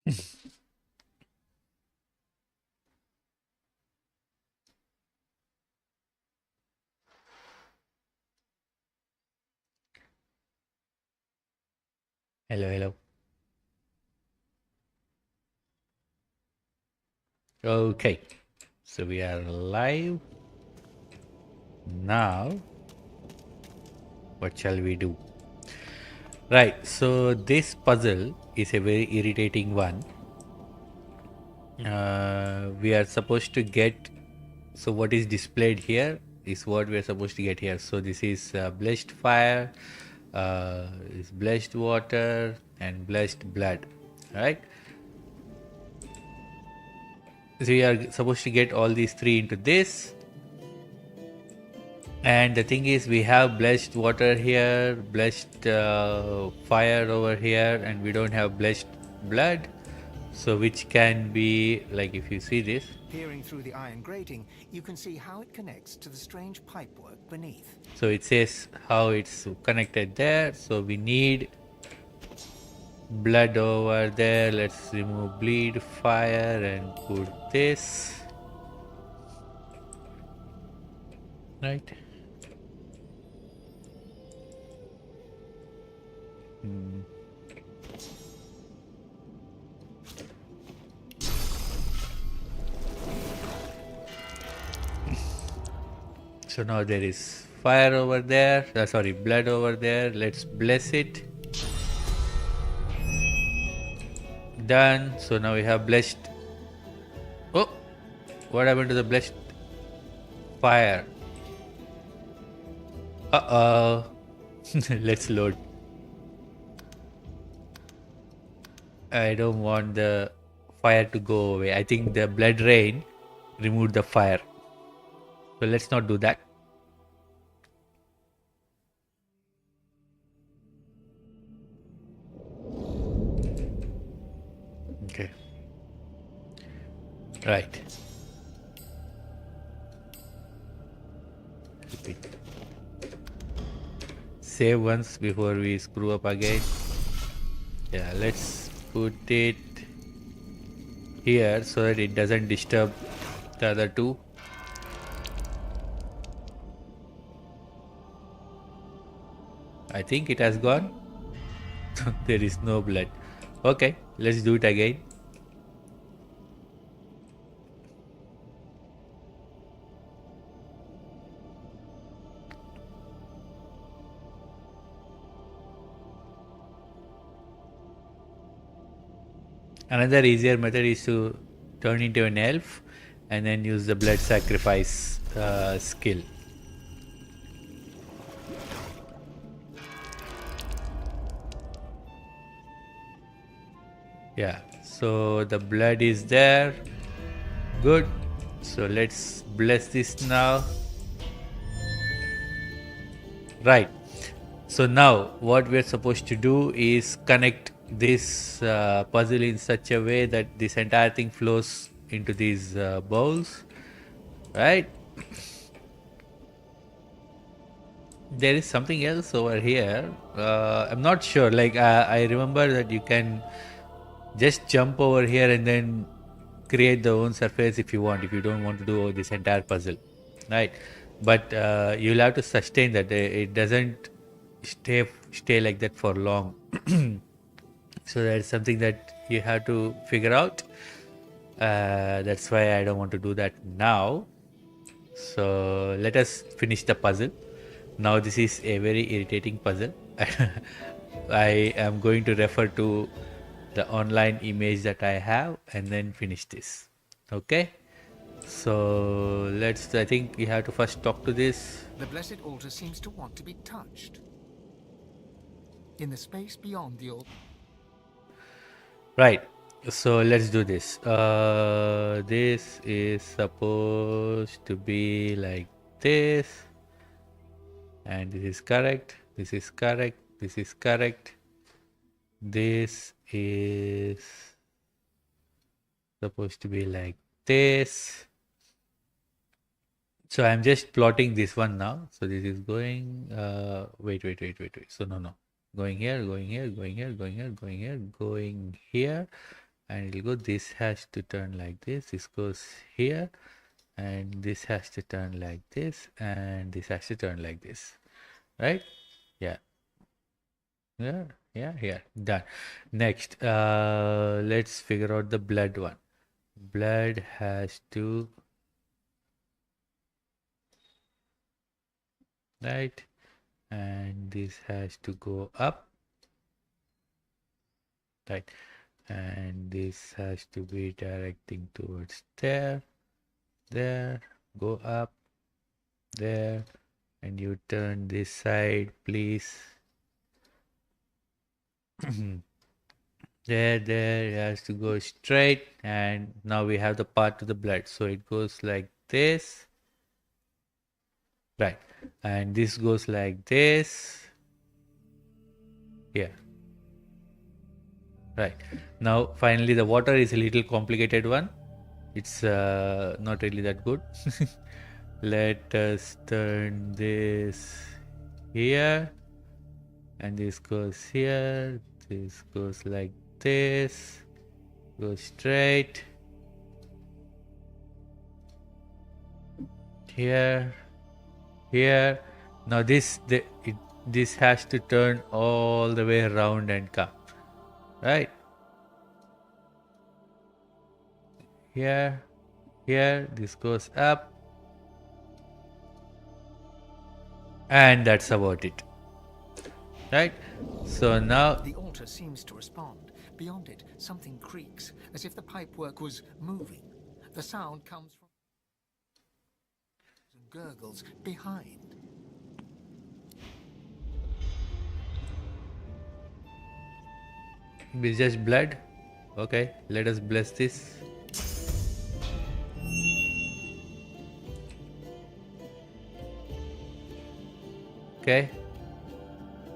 Hello, hello. Okay, so we are live now. What shall we do? Right, so this puzzle is a very irritating one. We are supposed to get, so what is displayed here is what we are supposed to get here. So this is blessed fire, is blessed water, and blessed blood, right? So we are supposed to get all these three into this. And the thing is, we have blessed water here, blessed fire over here, and we don't have blessed blood. So which can be, like, if you see this. Peering through the iron grating, you can see how it connects to the strange pipework beneath. So it says how it's connected there. So we need blood over there. Let's remove bleed, fire, and put this. Right. So now there is fire over there. Sorry, blood over there. Let's bless it. Done. So now we have blessed. Oh, what happened to the blessed fire? Uh-oh. Let's load. I don't want the fire to go away. I think the blood rain removed the fire. So let's not do that. Okay. Right. Repeat. Save once before we screw up again. Yeah, let's put it here so that it doesn't disturb the other two. I think it has gone. There is no blood. Okay, let's do it again. Another easier method is to turn into an elf and then use the blood sacrifice skill. Yeah, so the blood is there. Good. So let's bless this now. Right. So now what we're supposed to do is connect this puzzle in such a way that this entire thing flows into these bowls. Right. There is something else over here. I'm not sure. Like I remember that you can just jump over here and then create the own surface if you want, if you don't want to do this entire puzzle, right? But you'll have to sustain that. It doesn't stay like that for long. So that's something that you have to figure out. That's why I don't want to do that now. So let us finish the puzzle. Now this is a very irritating puzzle. I am going to refer to the online image that I have and then finish this. Okay, so I think we have to first talk to this. The blessed altar seems to want to be touched. In the space beyond the altar. Right, so let's do this. This is supposed to be like this, and this is correct, this is correct, this is correct. This is supposed to be like this. So I'm just plotting this one now. So this is going, wait. So no. Going here, going here, going here, going here, going here, going here, and it'll go. This has to turn like this. This goes here, and this has to turn like this, and this has to turn like this, right? Yeah. Yeah, done. Next, let's figure out the blood one. Blood has to, right, and this has to go up, right, and this has to be directing towards there, go up, there, and you turn this side, please. There, it has to go straight, and now we have the path to the blood, so it goes like this, right, and this goes like this here, right. Now finally the water is a little complicated one. It's not really that good. Let us turn this here, and this goes here, this goes like this, goes straight here, here. Now this has to turn all the way around and come, right? Here, this goes up, and that's about it, right? So now The altar seems to respond. Beyond it, something creaks, as if the pipework was moving. The sound comes from gurgles behind. it's just blood. Okay, let us bless this. Okay,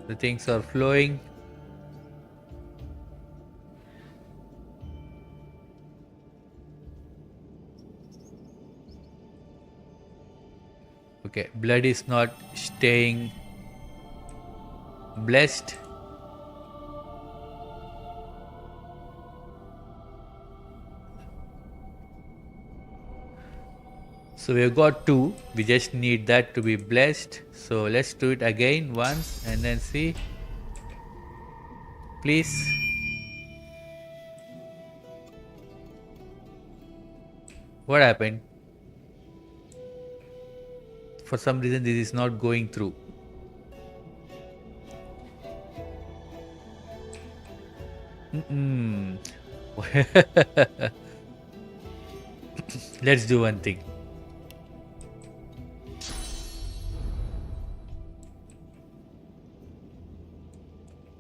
the things are flowing. Okay, blood is not staying blessed. So we've got two. We just need that to be blessed. So let's do it again once and then see. Please. What happened? For some reason this is not going through. Let's do one thing.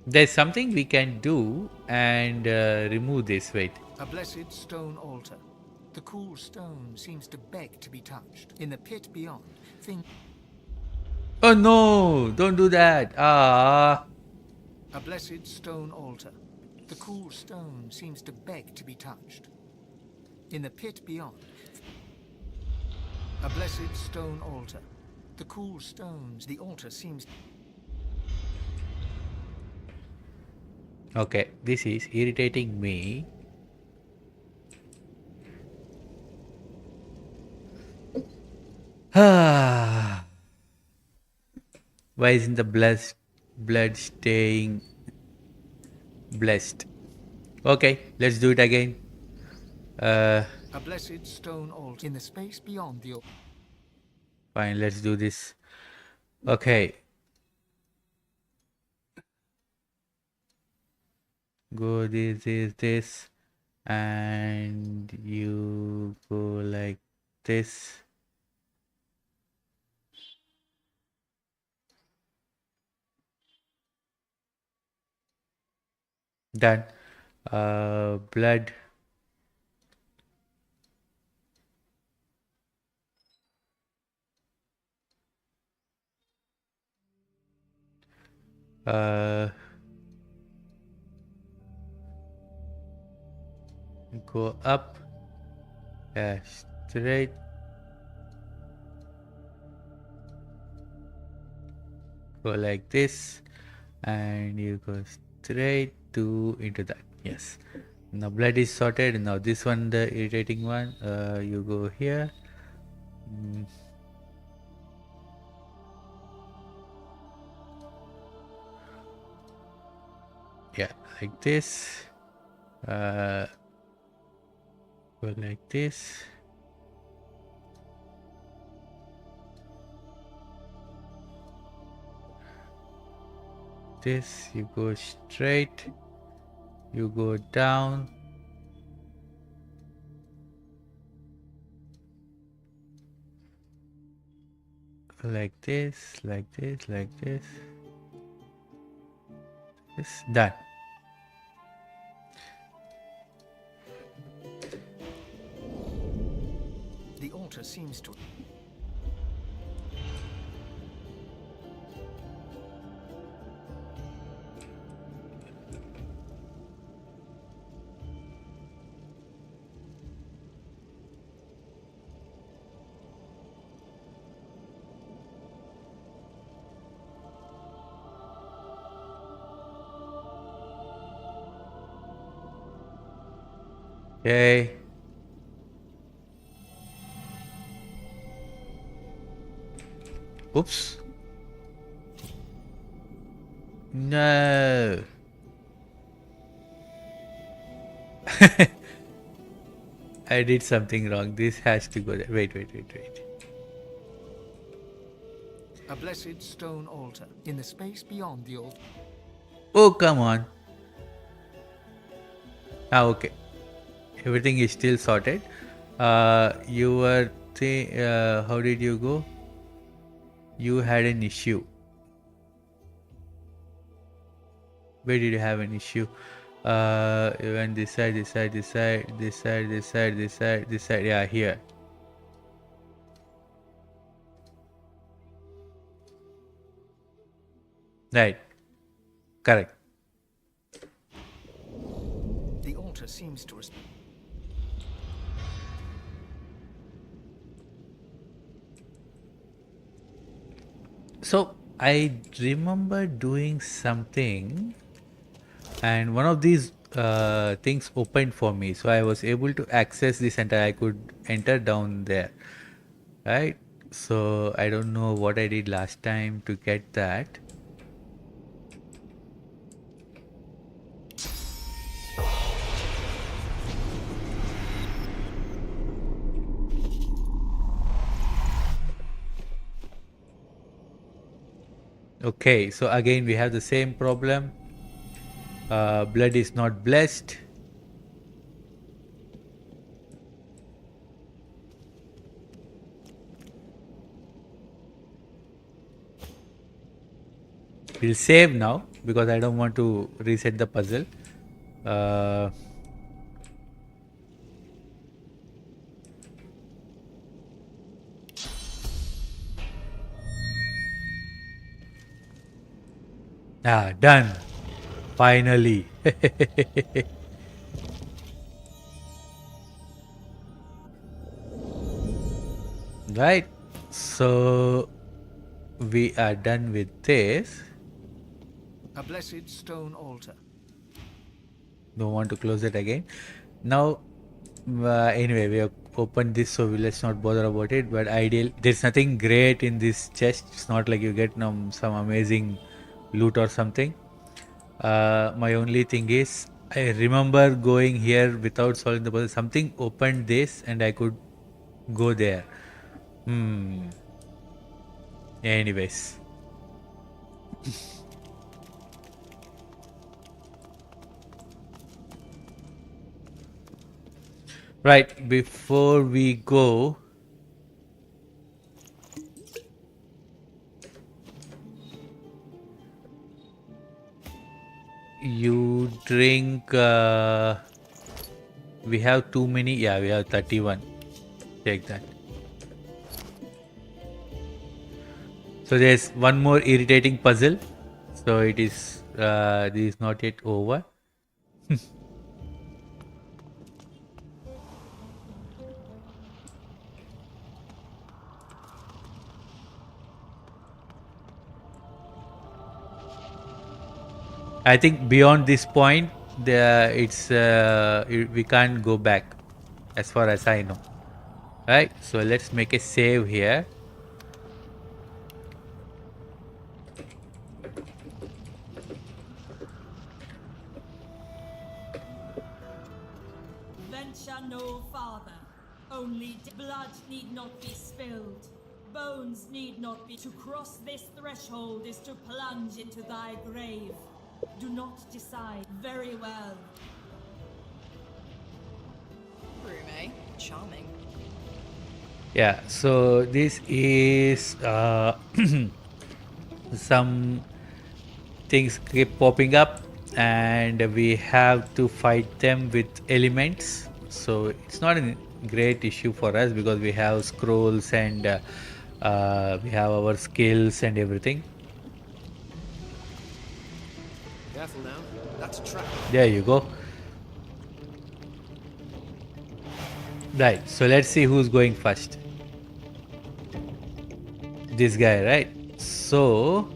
There's something we can do and remove this. Wait. A blessed stone altar. The cool stone seems to beg to be touched. In the pit beyond, things... Oh no! Don't do that. Ah. A blessed stone altar. The cool stone seems to beg to be touched. In the pit beyond... A blessed stone altar. The cool stones... The altar seems... Okay, this is irritating me. Why isn't the blood staying blessed? Okay, let's do it again. A blessed stone altar in the space beyond the... Fine, let's do this. Okay. Go this, and you go like this. Done. Blood. Go up. Straight. Go like this, and you go straight into that. Yes. Now blood is sorted. Now this one, the irritating one. You go here. Mm, yeah, like this. Uh, go like this. This you go straight. You go down. Like this, like this, like this. This done. The altar seems to... Okay. Oops. No. I did something wrong. This has to go there. Wait, wait, wait, wait. A blessed stone altar in the space beyond the altar. Oh, come on. Ah, okay. Everything is still sorted. You were how did you go? You had an issue. Where did you have an issue? You went this side, this side, this side, this side, this side, this side, this side. Yeah, here. Right. Correct. The altar seems to... So I remember doing something, and one of these things opened for me, so I was able to access this, and I could enter down there, right? So I don't know what I did last time to get that. Okay, so again we have the same problem. Blood is not blessed. We'll save now because I don't want to reset the puzzle. Uh, Done. Finally. Right. So we are done with this. A blessed stone altar. Don't want to close it again. Now, anyway, we have opened this, so let's not bother about it. But ideal, there's nothing great in this chest. It's not like you get some amazing loot or something. My only thing is, I remember going here without solving the puzzle. Something opened this, and I could go there. Anyways. Right, before we go, you drink, we have too many, yeah, we have 31. Take that. So there's one more irritating puzzle. So it is, this is not yet over. I think beyond this point, we can't go back as far as I know. Right, so let's make a save here. Venture no farther. Only blood need not be spilled. Bones need not be. To cross this threshold is to plunge into thy grave. Do not decide. Very well. Rume, charming. Yeah, so this is some things keep popping up and we have to fight them with elements. So it's not a great issue for us because we have scrolls and we have our skills and everything. Careful now. That's a trap. There you go. Right, so let's see who's going first. This guy, right? So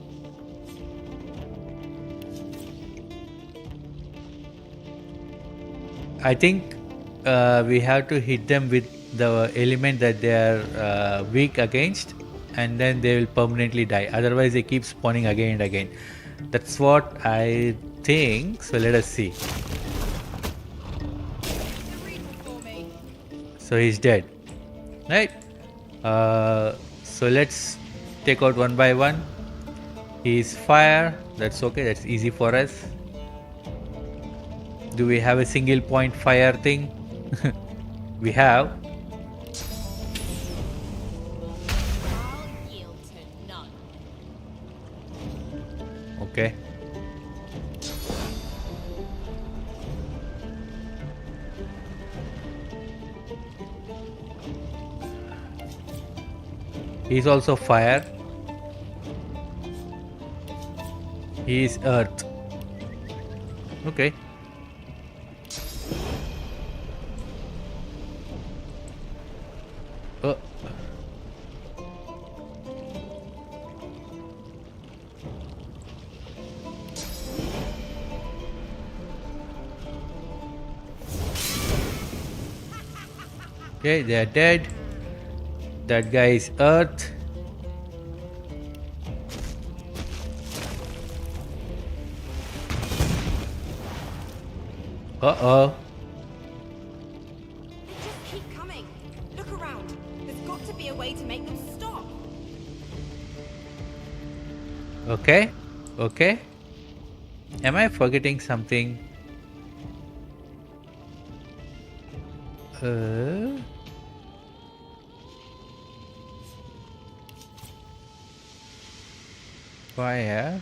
I think we have to hit them with the element that they are weak against, and then they will permanently die. Otherwise, they keep spawning again and again. That's what I think. So let us see. So he's dead, right? So let's take out one by one. He's fire. That's okay. That's easy for us. Do we have a single point fire thing? We have. I'll yield to none. Okay. He's also fire. He is earth. Okay. Oh. Okay, they are dead. That guy is earth. Uh-oh. They just keep coming. Look around. There's got to be a way to make them stop. Okay. Okay. Am I forgetting something? Fire.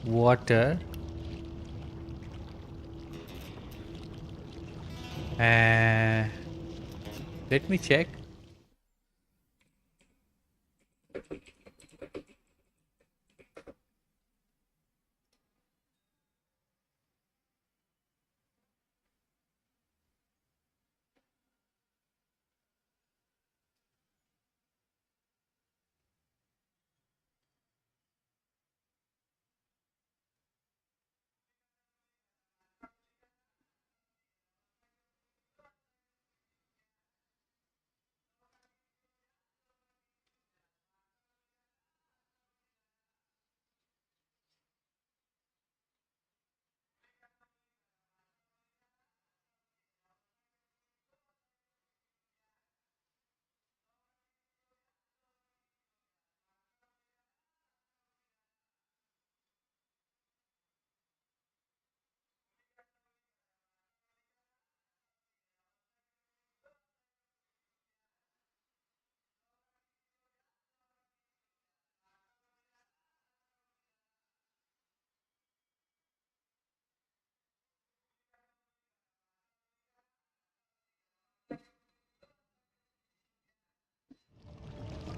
Water. Let me check.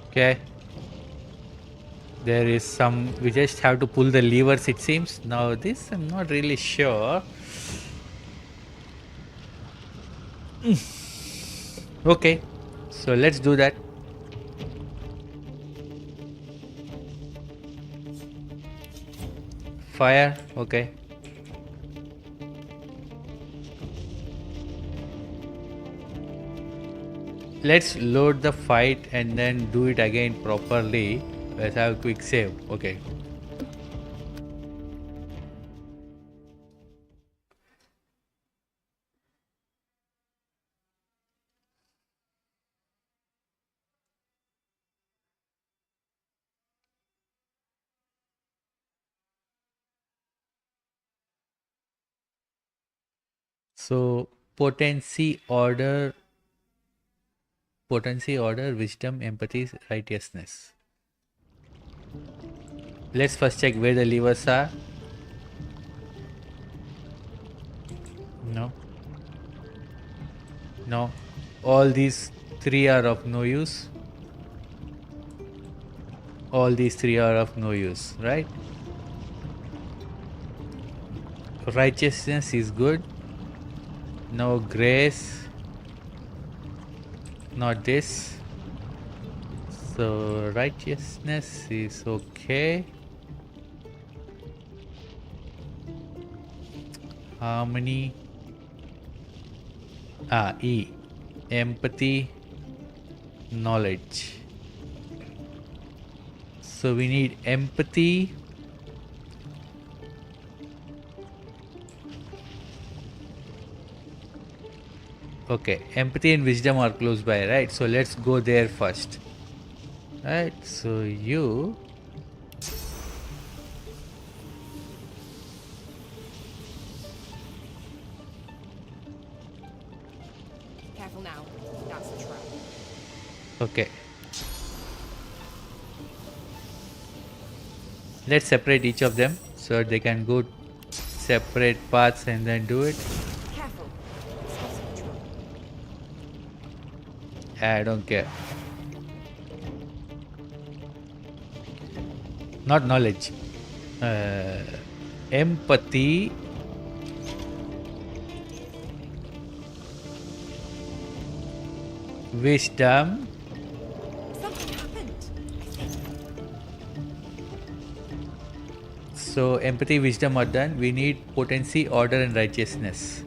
Okay. There is some, we just have to pull the levers it seems. Now this I'm not really sure. Okay, so let's do that. Fire. Okay. Let's load the fight and then do it again properly. Let's have a quick save. Okay. So potency order, wisdom, empathy, righteousness. Let's first check where the levers are. No. No. All these three are of no use. All these three are of no use, right? Righteousness is good. No grace. Not this. So righteousness is okay. Harmony. E. Empathy. Knowledge. So we need empathy. Okay, empathy and wisdom are close by, right? So let's go there first. Right, so you... Careful now. That's a trap. Okay. Let's separate each of them so they can go separate paths and then do it. Careful. It's also a trap. I don't care. Not knowledge. Empathy. Wisdom. Something happened, I think. So empathy, wisdom are done. We need potency, order and righteousness.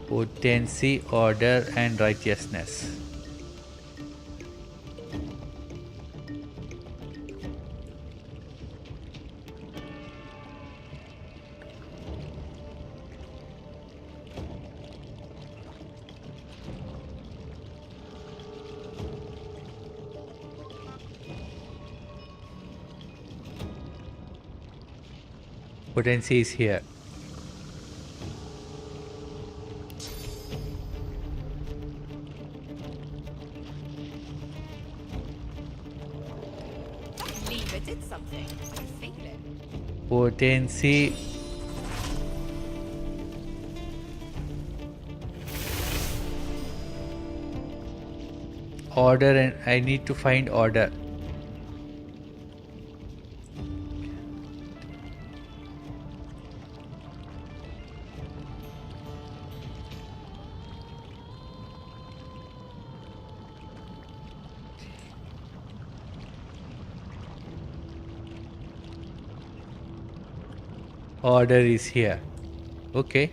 Potency, order and righteousness. Potency is here. That lever did something. I can feel it. Potency. Order, and I need to find order. Order is here. Okay.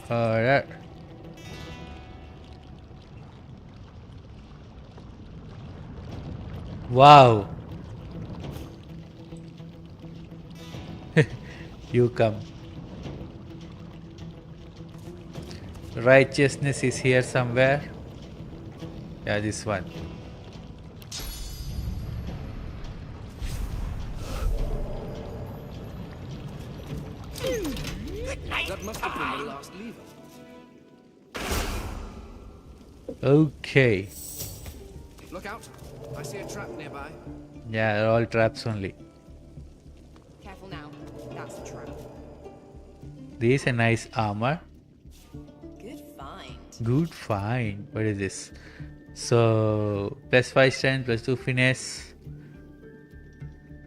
Alright. Wow. You come. Righteousness is here somewhere. Yeah, this one. That must have been the last lever. Okay. Look out. I see a trap nearby. Yeah, they're all traps only. Careful now. That's a trap. This is a nice armor. Good find. Good find. What is this? So +5 strength, +2 finesse,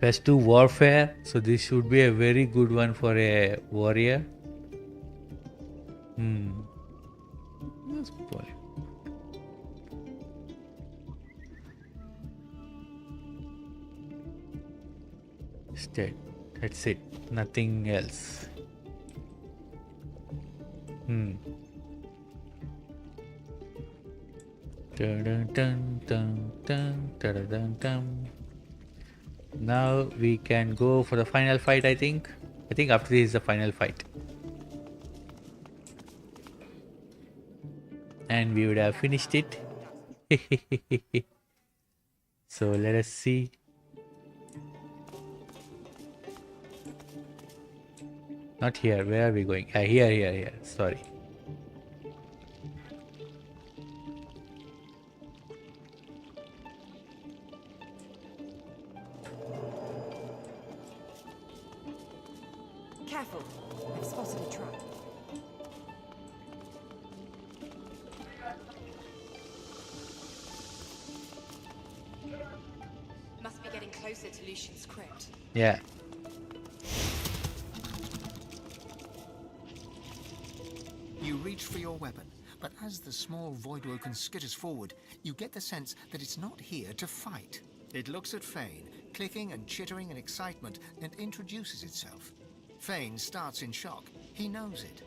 +2 warfare. So this should be a very good one for a warrior. Most poly. Dead. That's it. Nothing else. Dun, dun, dun, dun, dun, dun, dun, dun. Now we can go for the final fight, I think. I think after this is the final fight. And we would have finished it. So let us see. Not here. Where are we going? Here. Sorry. Careful. I've spotted a trap. Must be getting closer to Lucian's crypt. Yeah. You reach for your weapon, but as the small Voidwoken skitters forward, you get the sense that it's not here to fight. It looks at Fane, clicking and chittering in excitement, and introduces itself. Fane starts in shock. He knows it.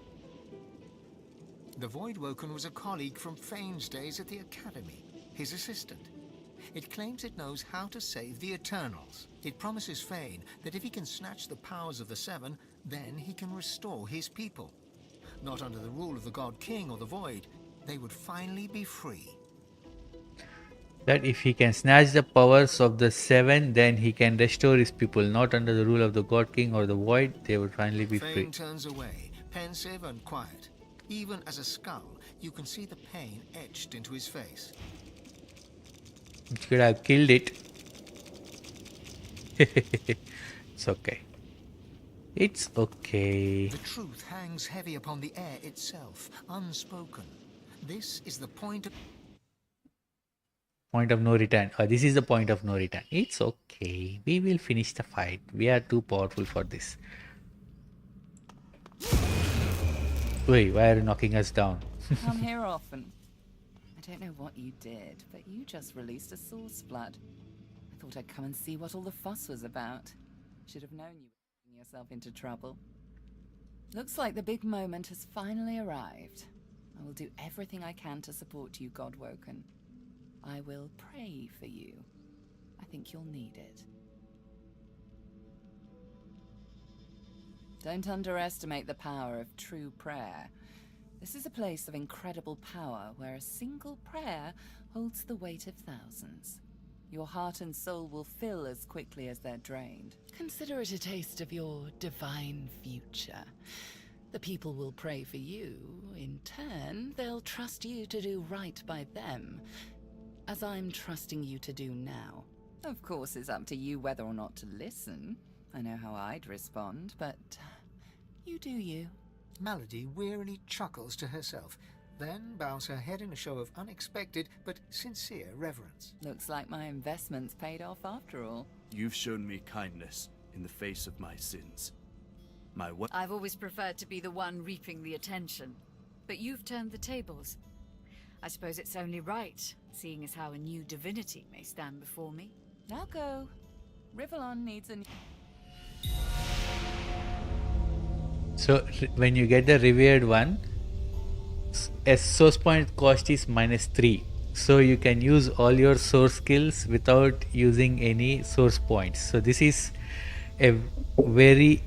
The Voidwoken was a colleague from Fane's days at the Academy, his assistant. It claims it knows how to save the Eternals. It promises Fane that if he can snatch the powers of the Seven, then he can restore his people. Not under the rule of the God King or the Void, they would finally be free. That if he can snatch the powers of the Seven, then he can restore his people. Not under the rule of the God King or the Void, they would finally be free. Fane turns away, pensive and quiet. Even as a skull, you can see the pain etched into his face. You could have killed it. It's okay. It's okay. The truth hangs heavy upon the air itself, unspoken. This is the point of no return. This is the point of no return. It's okay. We will finish the fight. We are too powerful for this. Wait, why are you knocking us down? Come here often. I don't know what you did, but you just released a source blood. I thought I'd come and see what all the fuss was about. Should have known you were getting yourself into trouble. Looks like the big moment has finally arrived. I will do everything I can to support you, Godwoken. I will pray for you. I think you'll need it. Don't underestimate the power of true prayer. This is a place of incredible power where a single prayer holds the weight of thousands. Your heart and soul will fill as quickly as they're drained. Consider it a taste of your divine future. The people will pray for you. In turn, they'll trust you to do right by them, as I'm trusting you to do now. Of course, it's up to you whether or not to listen. I know how I'd respond, but you do you. Melody wearily chuckles to herself, then bows her head in a show of unexpected but sincere reverence. Looks like my investment's paid off after all. You've shown me kindness in the face of my sins. I've always preferred to be the one reaping the attention, but you've turned the tables. I suppose it's only right, seeing as how a new divinity may stand before me. Now go. Rivellon needs a... So when you get the revered one, a source point cost is -3. So you can use all your source skills without using any source points. So this is a very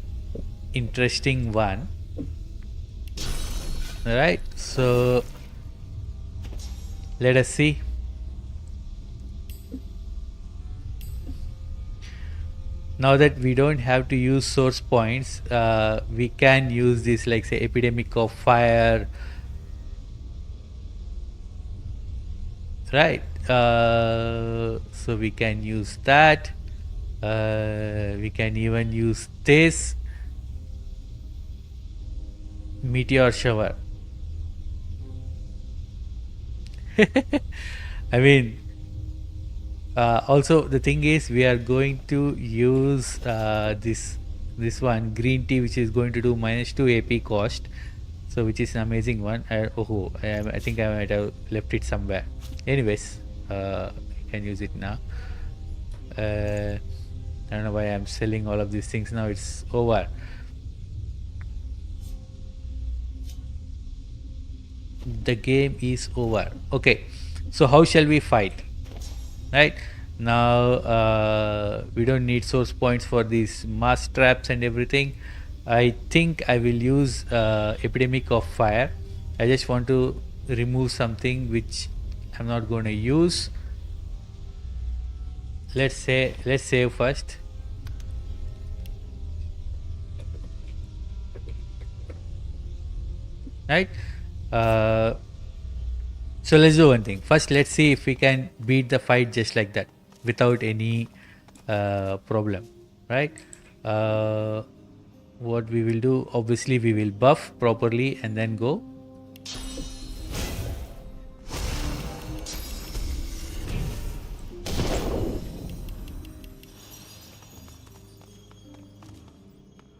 interesting one. Alright, so let us see. Now that we don't have to use source points, we can use this, like say epidemic of fire, right? So we can use that. We can even use this meteor shower. I mean, also the thing is, we are going to use this one green tea, which is going to do -2 AP cost. So which is an amazing one. I think I might have left it somewhere. Anyways, you can use it now. I don't know why I'm selling all of these things now. It's over. The game is over. Okay, so how shall we fight? Right now, we don't need source points for these mass traps and everything. I think I will use Epidemic of Fire. I just want to remove something which I'm not going to use. Let's save first. Right. So let's do one thing. First, let's see if we can beat the fight just like that without any problem. Right. What we will do, obviously we will buff properly and then go.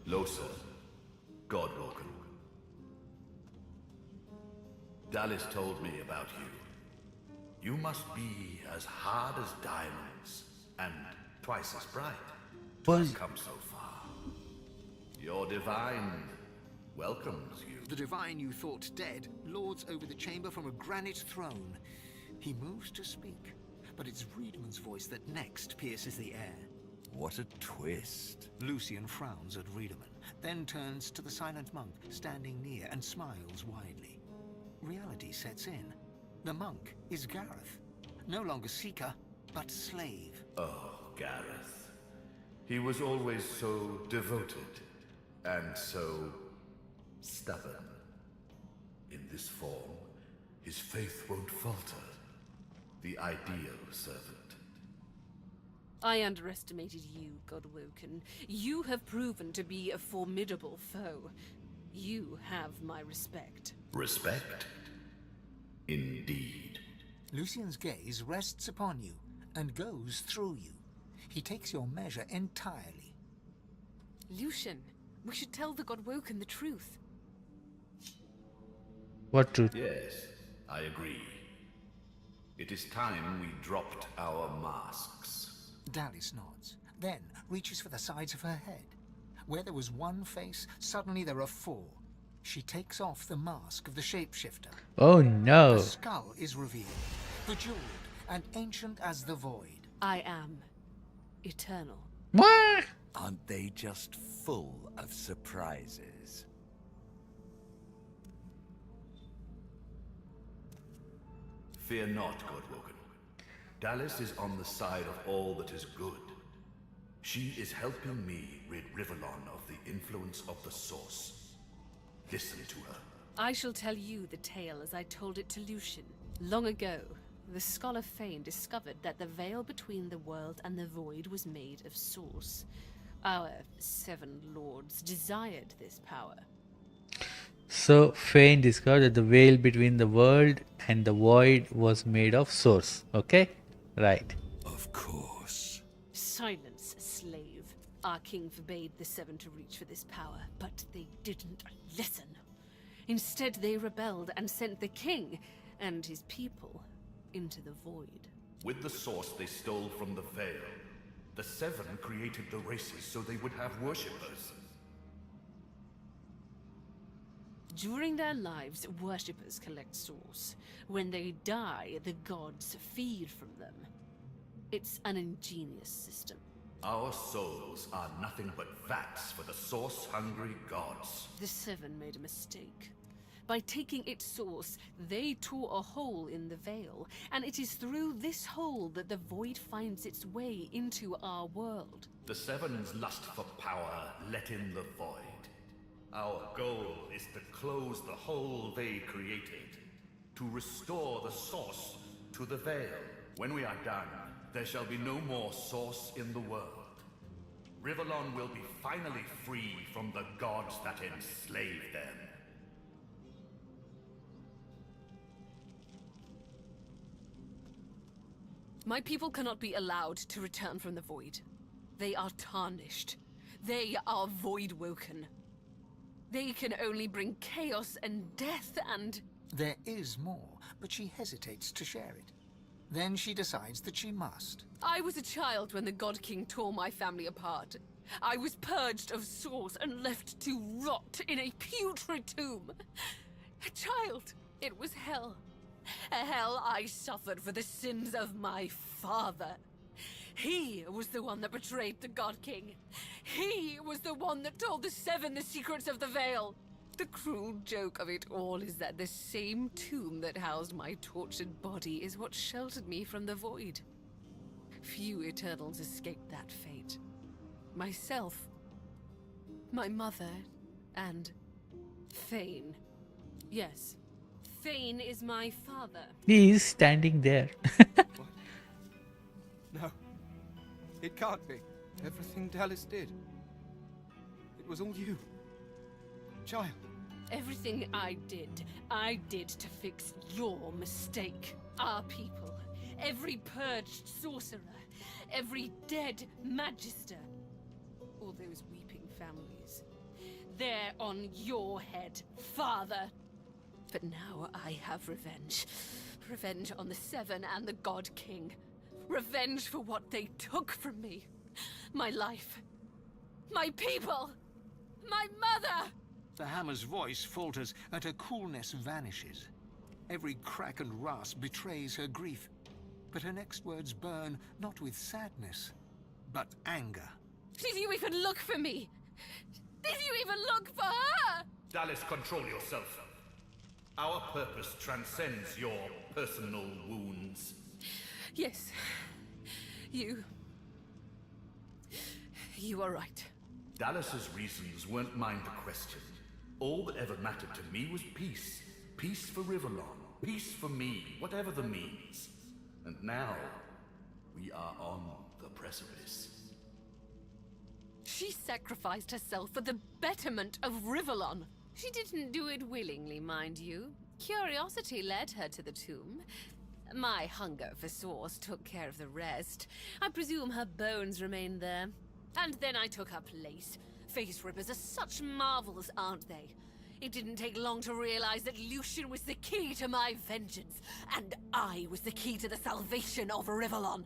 Lohse, Godwoken. Dallas told me about you. You must be as hard as diamonds and twice as bright to have come so far. Your divine welcomes you. The divine you thought dead lords over the chamber from a granite throne. He moves to speak, but it's Riedmund's voice that next pierces the air. What a twist. Lucian frowns at Riedemann, then turns to the silent monk standing near and smiles widely. Reality sets in. The monk is Gareth. No longer seeker, but slave. Oh, Gareth. He was always so devoted and so stubborn. In this form, his faith won't falter. The ideal servant. I underestimated you, Godwoken. You have proven to be a formidable foe. You have my respect. Respect? Indeed. Lucian's gaze rests upon you and goes through you. He takes your measure entirely. Lucian, we should tell the Godwoken the truth. What truth? Yes, I agree. It is time we dropped our masks. Dallas nods, then reaches for the sides of her head. Where there was one face, suddenly there are four. She takes off the mask of the shapeshifter. Oh no. The skull is revealed, bejeweled and ancient as the void. I am eternal. What? Aren't they just full of surprises? Fear not, Godwoken. Dallas is on the side of all that is good. She is helping me rid Rivellon of the influence of the Source. Listen to her. I shall tell you the tale as I told it to Lucian. Long ago, the scholar Fane discovered that the veil between the world and the void was made of Source. Our 7 lords desired this power. So Fane discovered that the veil between the world and the void was made of Source. Okay? Right. Of course. Silence, slave. Our king forbade the 7 to reach for this power, but they didn't listen. Instead, they rebelled and sent the king and his people into the void. With the Source they stole from the veil. The 7 created the races so they would have worshippers. During their lives, worshippers collect Source. When they die, the gods feed from them. It's an ingenious system. Our souls are nothing but vats for the Source-hungry gods. The 7 made a mistake. By taking its source, they tore a hole in the veil, and it is through this hole that the void finds its way into our world. The 7's lust for power let in the void. Our goal is to close the hole they created, to restore the Source to the veil. When we are done, there shall be no more Source in the world. Rivellon will be finally free from the gods that enslaved them. My people cannot be allowed to return from the void. They are tarnished. They are void-woken. They can only bring chaos and death and... There is more, but she hesitates to share it. Then she decides that she must. I was a child when the God King tore my family apart. I was purged of source and left to rot in a putrid tomb. A child. It was hell. A hell I suffered for the sins of my father. He was the one that betrayed the God King. He was the one that told the Seven the secrets of the Veil. The cruel joke of it all is that the same tomb that housed my tortured body is what sheltered me from the void. Few Eternals escaped that fate. Myself, my mother, and Fane. Yes, Fane is my father. He is standing there. What? No. It can't be. Everything Dallas did. It was all you. Child. Everything I did to fix your mistake. Our people. Every purged sorcerer. Every dead magister. All those weeping families. They're on your head, Father. But now I have revenge. Revenge on the Seven and the God King. Revenge for what they took from me. My life. My people. My mother! The hammer's voice falters and her coolness vanishes. Every crack and rasp betrays her grief. But her next words burn not with sadness, but anger. Did you even look for me? Did you even look for her? Dallas, control yourself. Our purpose transcends your personal wounds. Yes. You are right. Dallas's reasons weren't mine to question. All that ever mattered to me was peace. Peace for Rivellon. Peace for me, whatever the means. And now, we are on the precipice. She sacrificed herself for the betterment of Rivellon. She didn't do it willingly, mind you. Curiosity led her to the tomb. My hunger for source took care of the rest. I presume her bones remained there. And then I took her place. Face rippers are such marvels, aren't they? It didn't take long to realize that Lucian was the key to my vengeance, and I was the key to the salvation of Rivellon.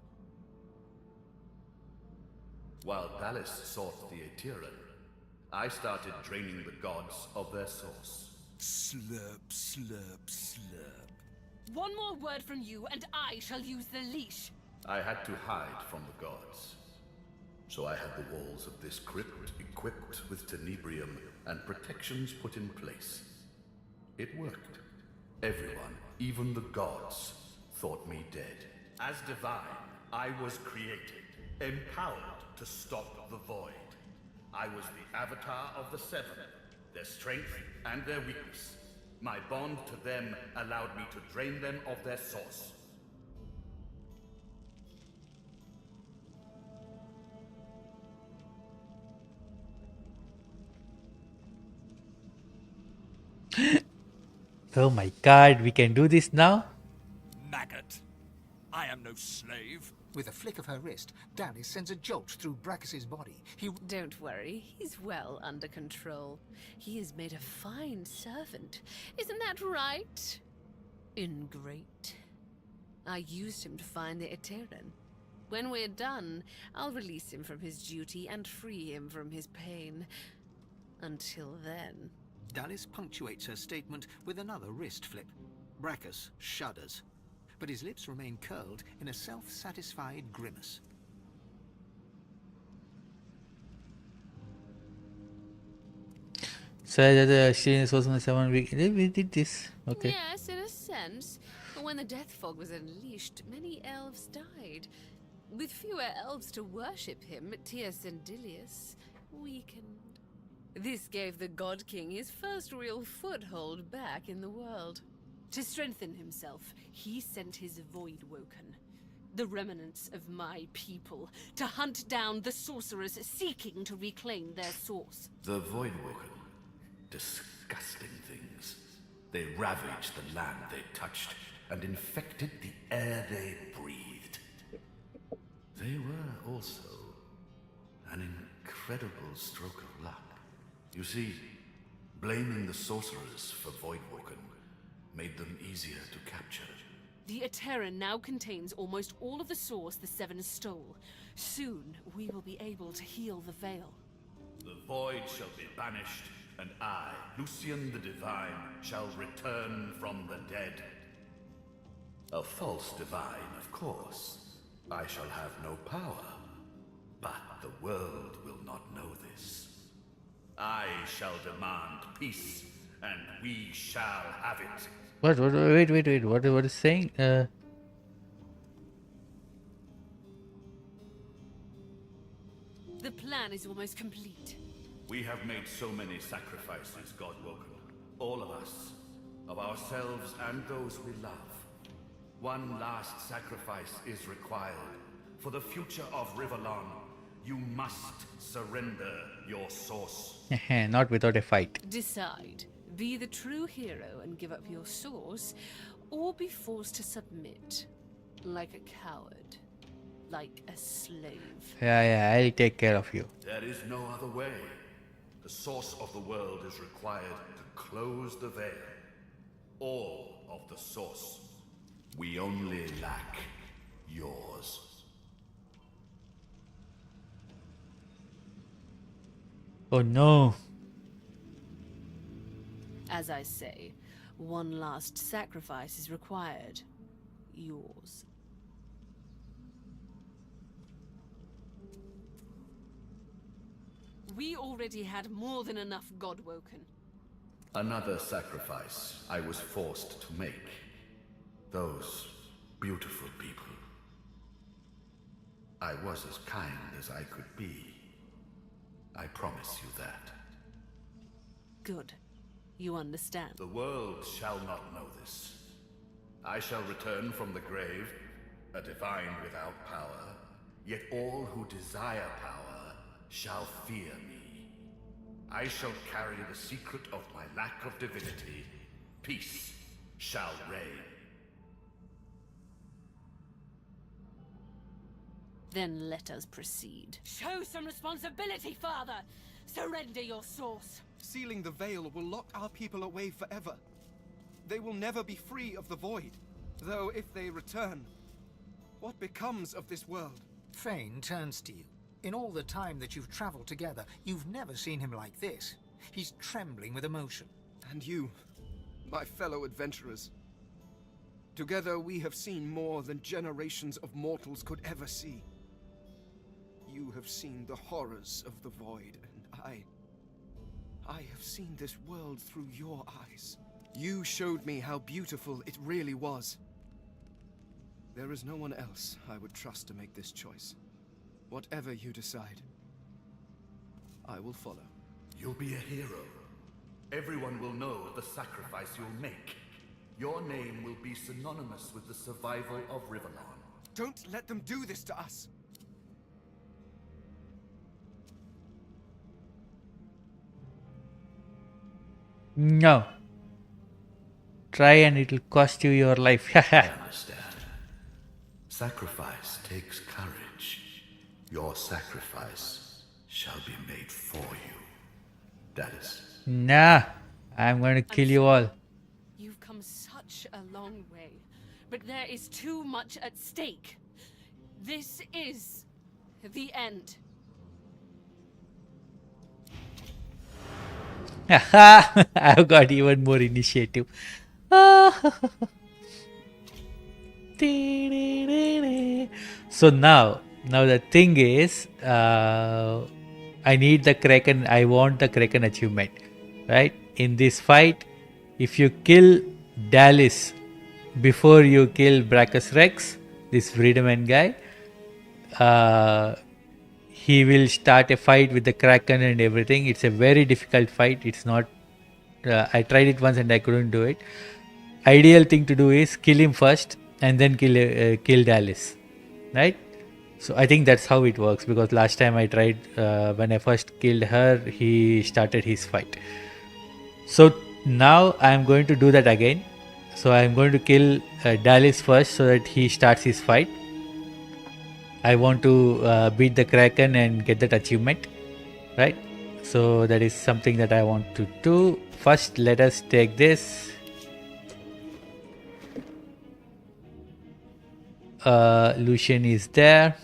While Dallas sought the Aetheran, I started draining the gods of their source. Slurp, slurp, slurp. One more word from you, and I shall use the leash. I had to hide from the gods. So I had the walls of this crypt equipped with tenebrium and protections put in place. It worked. Everyone, even the gods, thought me dead. As divine, I was created, empowered to stop the void. I was the avatar of the Seven, their strength and their weakness. My bond to them allowed me to drain them of their source. Oh my god, we can do this now? Maggot. I am no slave. With a flick of her wrist, Dallas sends a jolt through Brachus's body. Don't worry, he's well under control. He has made a fine servant. Isn't that right? Ingrate. I used him to find the Aetheran. When we're done, I'll release him from his duty and free him from his pain. Until then... Dallas punctuates her statement with another wrist flip. Brachus shudders, but his lips remain curled in a self-satisfied grimace. So the Assyrians was on the 7 week. We did this. Okay. Yes, in a sense. But when the death fog was unleashed, many elves died. With fewer elves to worship him, Tias and Dilius weakened. This gave the God King his first real foothold back in the world. To strengthen himself, he sent his Voidwoken, the remnants of my people, to hunt down the sorcerers seeking to reclaim their source. The Voidwoken. Disgusting things. They ravaged the land they touched and infected the air they breathed. They were also an incredible stroke of luck. You see, Blaming the sorcerers for Voidwalken made them easier to capture. The Eterran now contains almost all of the source the Seven stole. Soon, we will be able to heal the Veil. The void shall be banished, and I, Lucian the Divine, shall return from the dead. A false divine, of course. I shall have no power. But the world will not know this. I shall demand peace, and we shall have it. What? Wait. What is saying? The plan is almost complete. We have made so many sacrifices, Godwoken. All of us. Of ourselves and those we love. One last sacrifice is required. For the future of Rivellon, you must surrender your source. Not without a fight. Decide. Be the true hero and give up your source, or be forced to submit. Like a coward. Like a slave. Yeah, I'll take care of you. There is no other way. The source of the world is required to close the veil. All of the source. We only lack yours. Oh no. As I say, one last sacrifice is required. Yours. We already had more than enough Godwoken. Another sacrifice I was forced to make. Those beautiful people. I was as kind as I could be. I promise you that. Good. You understand. The world shall not know this. I shall return from the grave, a divine without power, yet all who desire power shall fear me. I shall carry the secret of my lack of divinity. Peace shall reign. Then let us proceed. Show some responsibility, Father! Surrender your source! Sealing the veil will lock our people away forever. They will never be free of the void. Though if they return, what becomes of this world? Fane turns to you. In all the time that you've traveled together, you've never seen him like this. He's trembling with emotion. And you, my fellow adventurers. Together we have seen more than generations of mortals could ever see. You have seen the horrors of the void, and I have seen this world through your eyes. You showed me how beautiful it really was. There is no one else I would trust to make this choice. Whatever you decide, I will follow. You'll be a hero. Everyone will know the sacrifice you'll make. Your name will be synonymous with the survival of Rivellon. Don't let them do this to us! No. Try and it'll cost you your life. I understand. Sacrifice takes courage. Your sacrifice shall be made for you. That is. Nah. I'm going to kill you all. You've come such a long way, but there is too much at stake. This is the end. I've got even more initiative. So now the thing is, I need the Kraken. I want the Kraken achievement, right? In this fight, if you kill Dallis before you kill Brachus Rex, this Freedman guy, he will start a fight with the Kraken and everything. It's a very difficult fight. It's not. I tried it once and I couldn't do it. Ideal thing to do is kill him first and then kill Dallis, right? So I think that's how it works, because last time I tried, when I first killed her, he started his fight. So now I am going to do that again. So I am going to kill Dallis first so that he starts his fight. I want to beat the Kraken and get that achievement, right? So that is something that I want to do. First, let us take this. Lucian is there.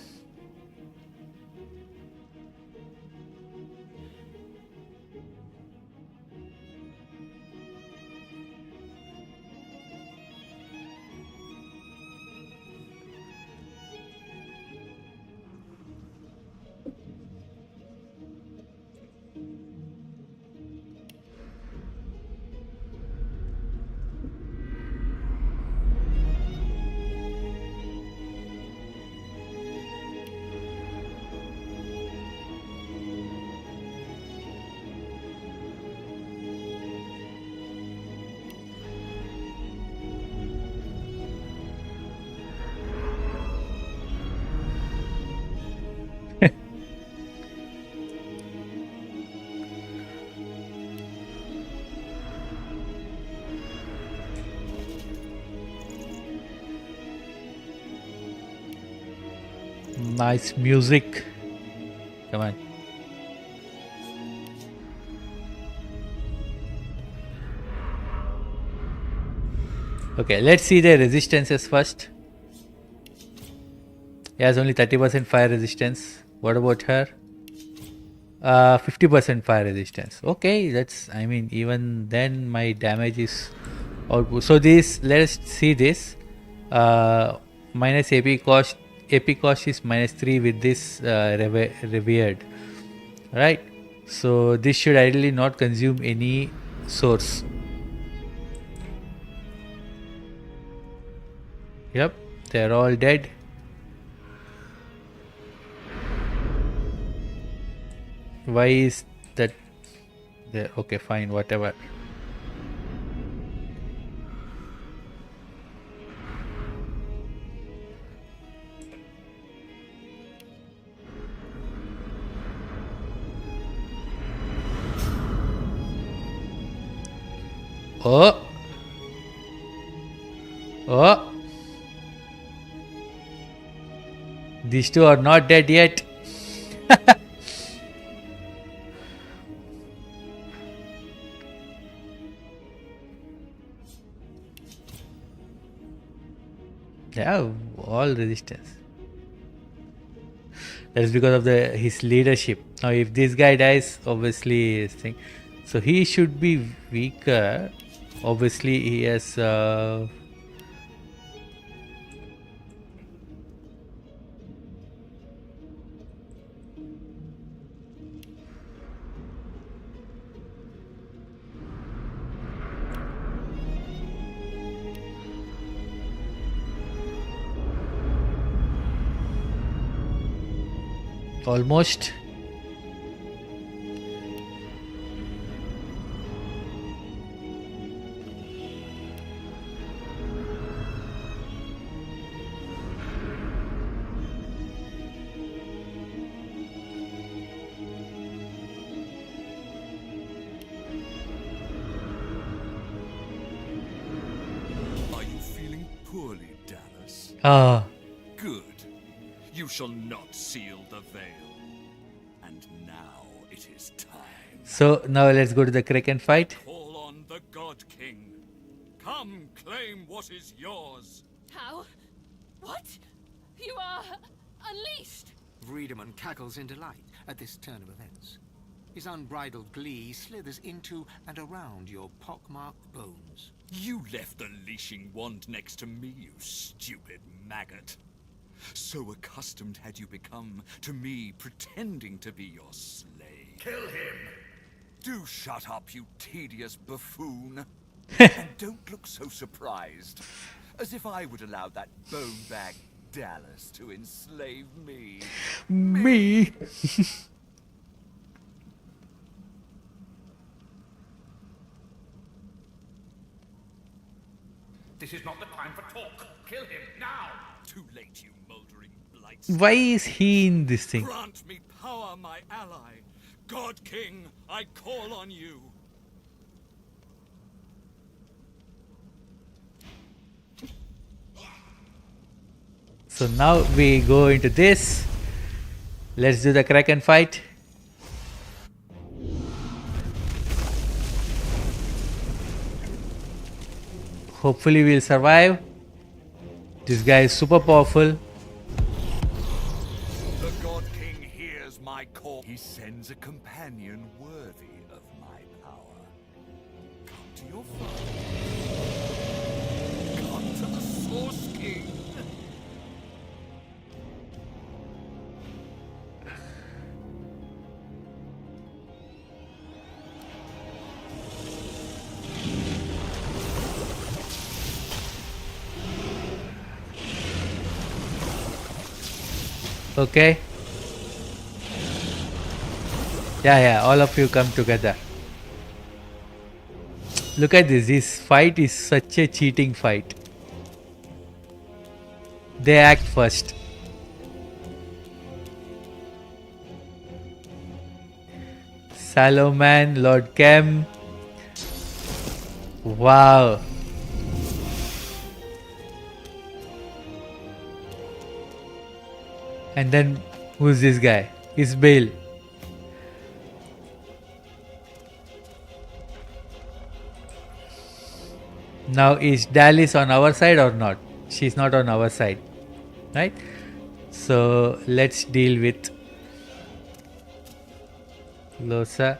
Nice music. Come on. Okay, let's see the resistances first. He has only 30% fire resistance. What about her? 50% fire resistance. Okay, that's, I mean, even then my damage is output. So this, let us see this. Minus AP cost. AP cost is -3 with this revered. Right. So this should ideally not consume any source. Yep, they're all dead. Why is that there? Okay, fine, whatever. Oh. Oh. These two are not dead yet. They have all resistance. That is because of his leadership. Now, if this guy dies, obviously, this thing. So he should be weaker. Obviously, he has. Almost. Are you feeling poorly, Dallas? Ah. Good. You shall not seal the veil. And now it is time. So now let's go to the Kraken fight. Call on the God King. Come claim what is yours. How? What? You are unleashed. Vredeman cackles in delight at this turn of events. His unbridled glee slithers into and around your pockmarked bones. You left the leashing wand next to me, you stupid maggot. So accustomed had you become to me pretending to be your slave. Kill him! Do shut up, you tedious buffoon. And don't look so surprised. As if I would allow that bone-bag Dallas to enslave me. Me? This is not the time for talk. Kill him now! Too late, you moldering blights. Why is he in this thing? Grant me power, my ally. God King, I call on you. So now we go into this. Let's do the Kraken fight. Hopefully we'll survive. This guy is super powerful. The God King hears my call. He sends a companion worthy of my power. Come to your father. Come to the Source King. Okay. Yeah, all of you come together. Look at this. This fight is such a cheating fight. They act first. Saloman, Lord Kem. Wow. And then who's this guy? It's Bale. Now is Dallas on our side or not? She's not on our side, right? So let's deal with Lohse.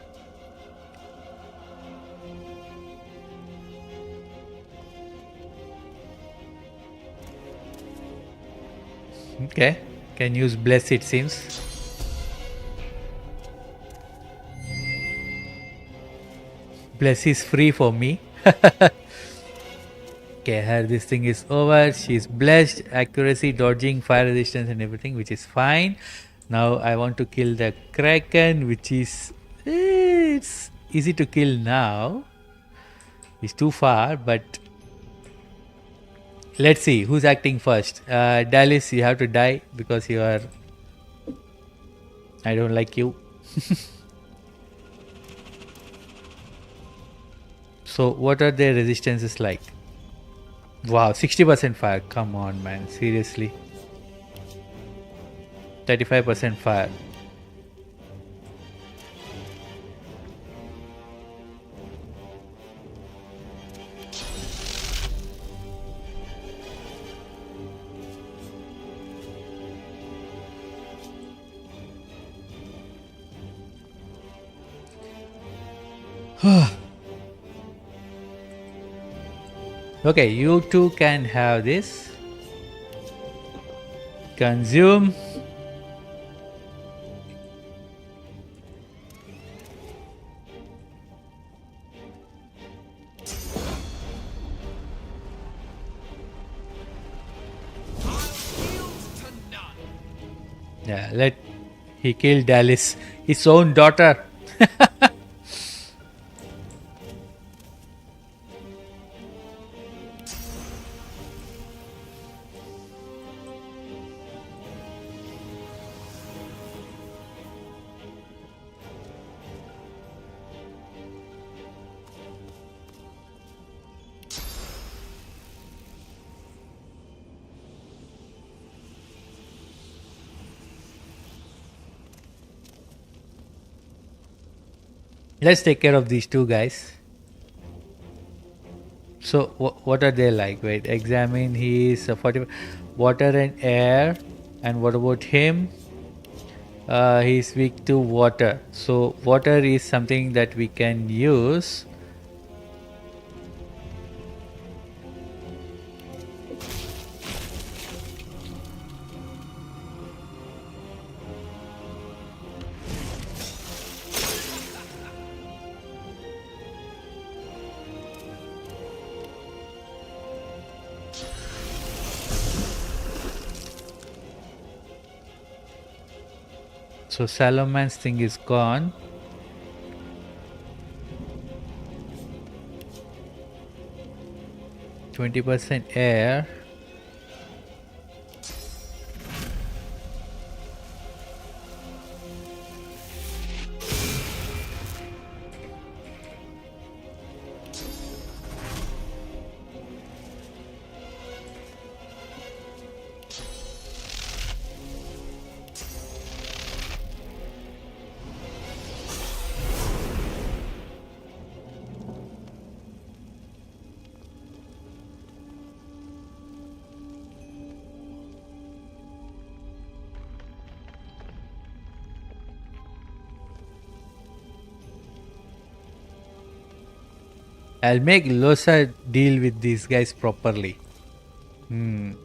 Okay, can use bless it seems. Bless is free for me. Okay, her this thing is over. She's blessed, accuracy, dodging, fire resistance and everything, which is fine. Now I want to kill the Kraken, which is it's easy to kill now. It's too far, but let's see who's acting first. Dallas, you have to die because you are. I don't like you. So what are their resistances like? Wow, 60% fire. Come on, man. Seriously. 35% fire. Okay, you two can have this. Consume. Yeah, he killed Dallas, his own daughter. Let's take care of these two guys. So what are they like? Wait, examine. He is 40 water and air. And what about him? He is weak to water. So water is something that we can use. So Salomon's thing is gone. %20 air. I'll make Lohse deal with these guys properly. And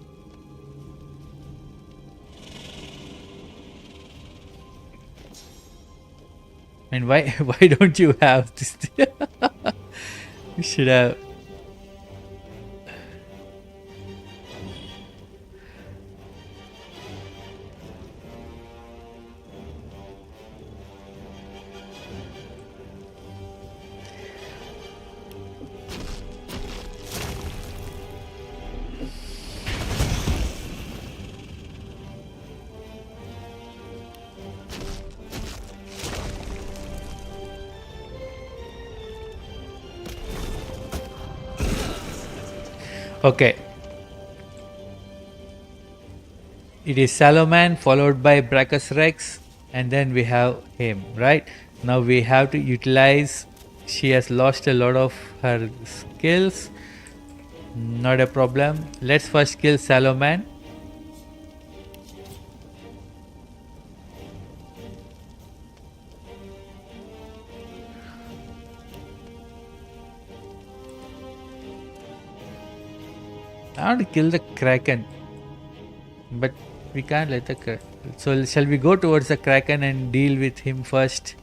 why don't you have this? You should have. Okay. It is Saloman followed by Brachus Rex, and then we have him, right? Now we have to utilize. She has lost a lot of her skills. Not a problem. Let's first kill Saloman. I want to kill the Kraken, but we can't let the Kraken. So shall we go towards the Kraken and deal with him first?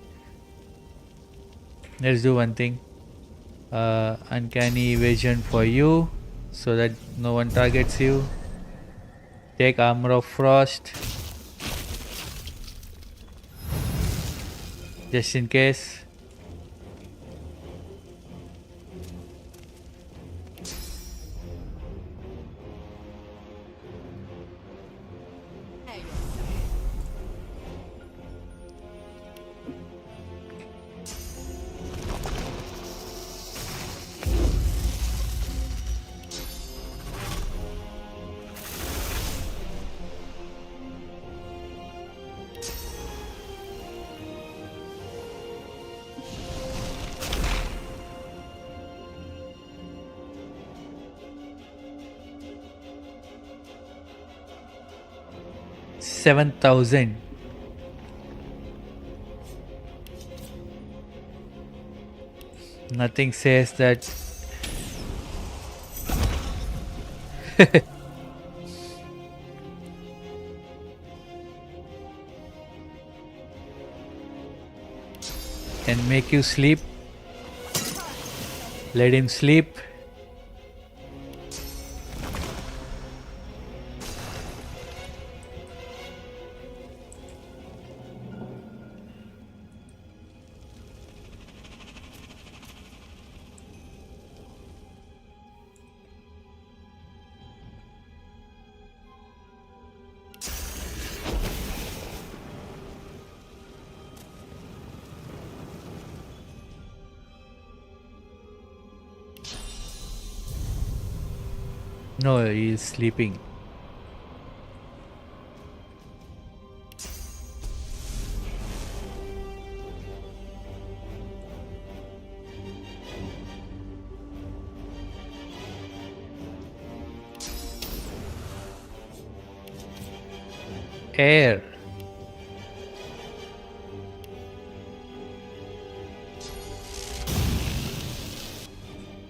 Let's do one thing. Uncanny evasion for you, so that no one targets you. Take armor of frost, just in case. $7,000. Nothing says that. Can make you sleep. Let him sleep. No, he is sleeping. Air.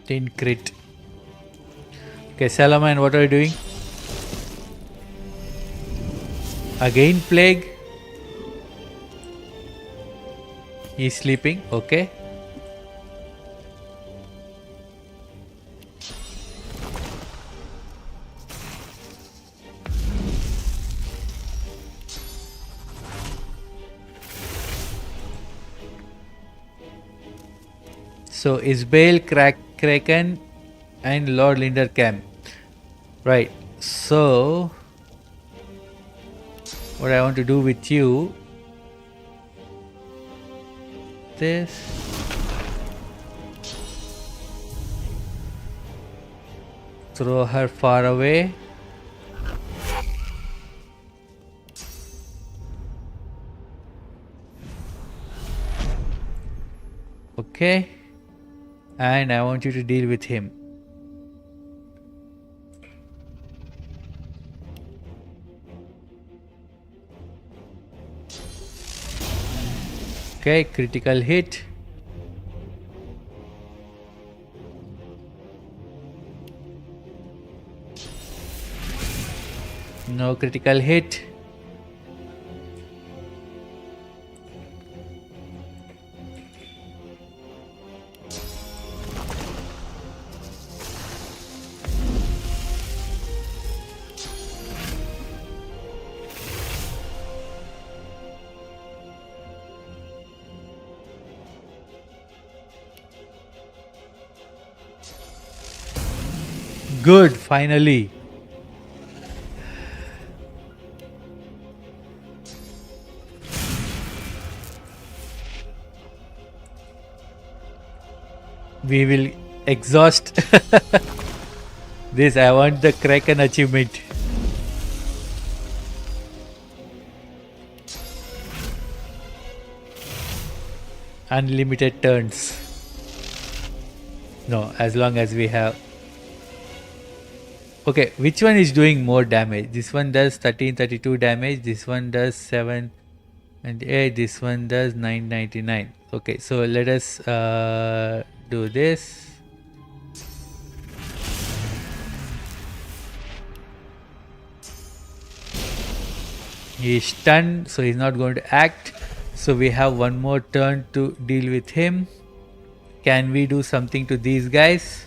Tin crit. Okay, Salaman, what are you doing? Again plague. He's sleeping. Okay. So Isbale, Kraken, and Lord Lindercam. Right. So what I want to do with you, this, throw her far away. Okay. And I want you to deal with him. Okay, critical hit. No critical hit. Good, finally. We will exhaust this. I want the Kraken achievement. Unlimited turns. No, as long as we have. Okay, which one is doing more damage? This one does 1332 damage. This one does 7 and 8. This one does 999. Okay, so let us do this. He is stunned, so he's not going to act. So we have one more turn to deal with him. Can we do something to these guys?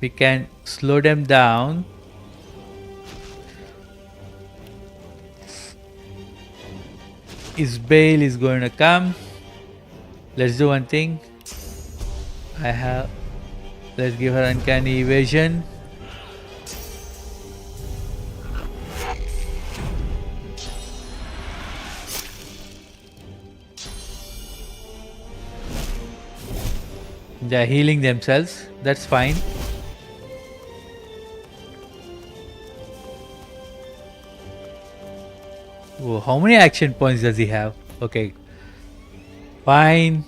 We can slow them down. Isbale is going to come. Let's do one thing. Let's give her uncanny evasion. They're healing themselves. That's fine. Oh, how many action points does he have? Okay. Fine.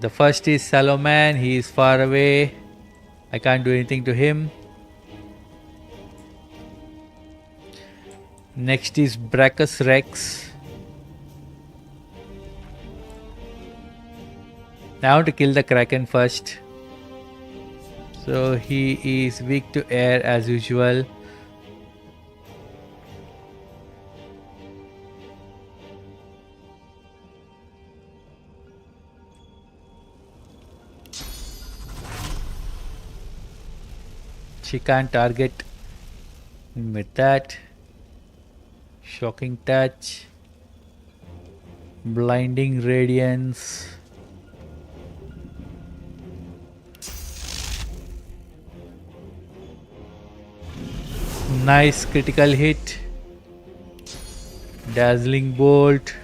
The first is Saloman. He is far away. I can't do anything to him. Next is Brachus Rex. I want to kill the Kraken first. So he is weak to air as usual. She can't target with that. Shocking touch. Blinding radiance. Nice critical hit. Dazzling bolt.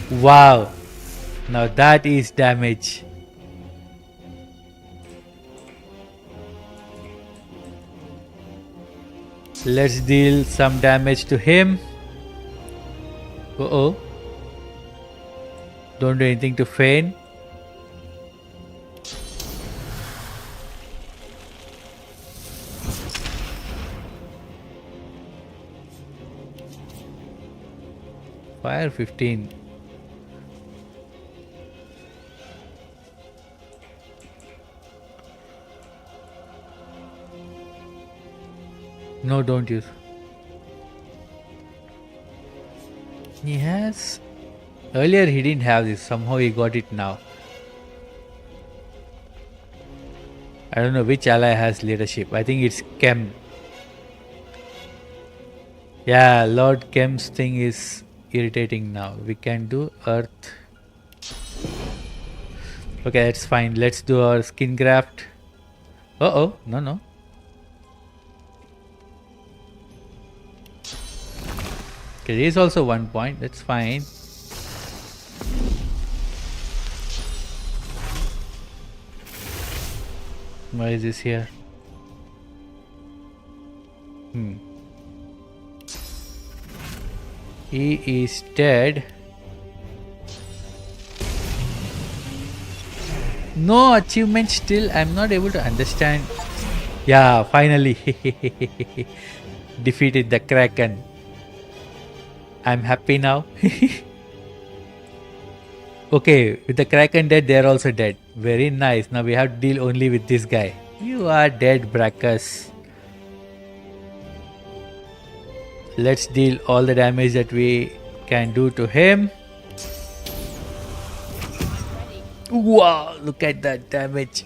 Wow. Now that is damage. Let's deal some damage to him. Uh-oh. Don't do anything to Fane. Fire 15. No, don't use. He has. Earlier he didn't have this. Somehow he got it now. I don't know which ally has leadership. I think it's Kem. Yeah, Lord Kem's thing is irritating now. We can do Earth. Okay, that's fine. Let's do our skin graft. Uh-oh. No. Okay, there is also 1 point. That's fine. Why is this here? He is dead. No achievement still. I'm not able to understand. Yeah, finally. Defeated the Kraken. I'm happy now. Okay, with the Kraken dead, they are also dead. Very nice. Now we have to deal only with this guy. You are dead, Brackus. Let's deal all the damage that we can do to him. Wow, look at that damage.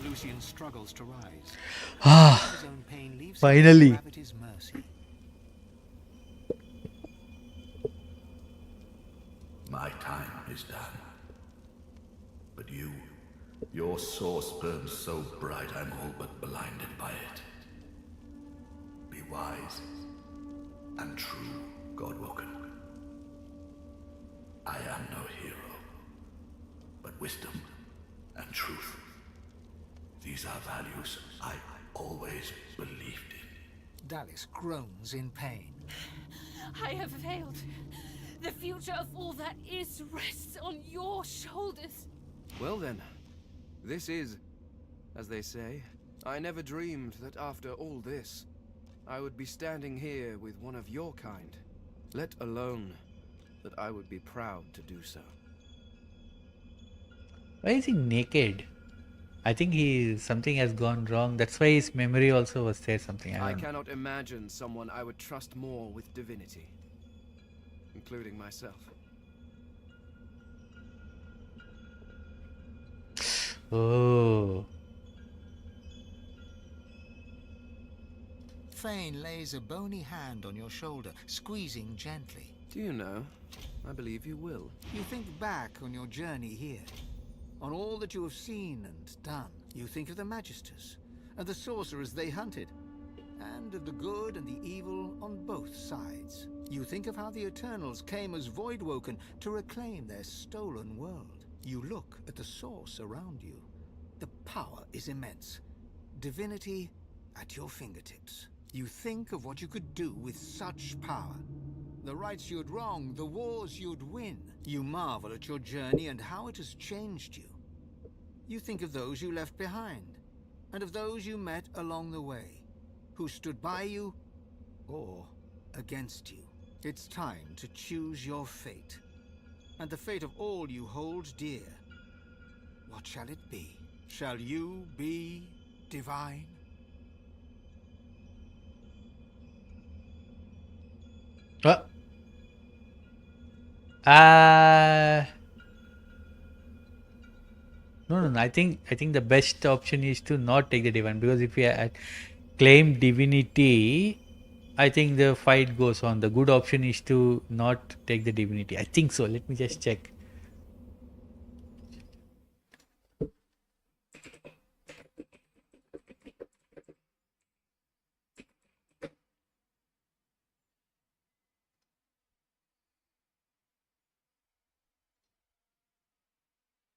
Lucian struggles to rise. Ah, His own pain leaves him at finally. gravity's mercy. My time is done. But your source burns so bright I'm all but blinded by it. Be wise and true, Godwoken. I am no hero, but wisdom and truth. These are values I always believed in. Dallis groans in pain. I have failed. The future of all that is rests on your shoulders. Well then, this is, as they say, I never dreamed that after all this, I would be standing here with one of your kind, let alone that I would be proud to do so. Why is he naked? I think something has gone wrong. That's why his memory also was there. Something. I don't know. cannot imagine someone I would trust more with divinity, including myself. Oh. Fane lays a bony hand on your shoulder, squeezing gently. Do you know, I believe you will. You think back on your journey here, on all that you have seen and done. You think of the Magisters, and the sorcerers they hunted, and of the good and the evil on both sides. You think of how the Eternals came as Voidwoken to reclaim their stolen world. You look at the source around you. The power is immense. Divinity at your fingertips. You think of what you could do with such power. The rights you'd wrong, the wars you'd win. You marvel at your journey and how it has changed you. You think of those you left behind, and of those you met along the way, who stood by you or against you. It's time to choose your fate, and the fate of all you hold dear. What shall it be? Shall you be divine? No. I think the best option is to not take the divine, because if we claim divinity, I think the fight goes on. The good option is to not take the divinity. I think so. Let me just check.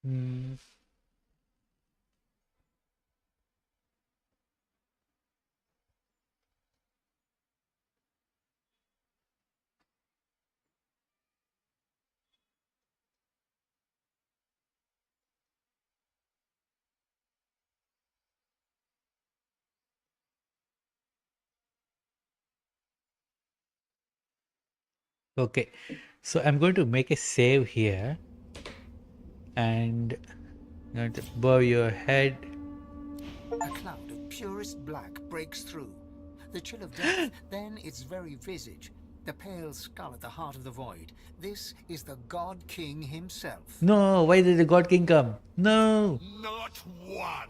Hmm. Okay, so I'm going to make a save here, and I'm going to bow your head. A cloud of purest black breaks through. The chill of death, then its very visage. The pale skull at the heart of the void. This is the God King himself. No, why did the God King come? No. Not one!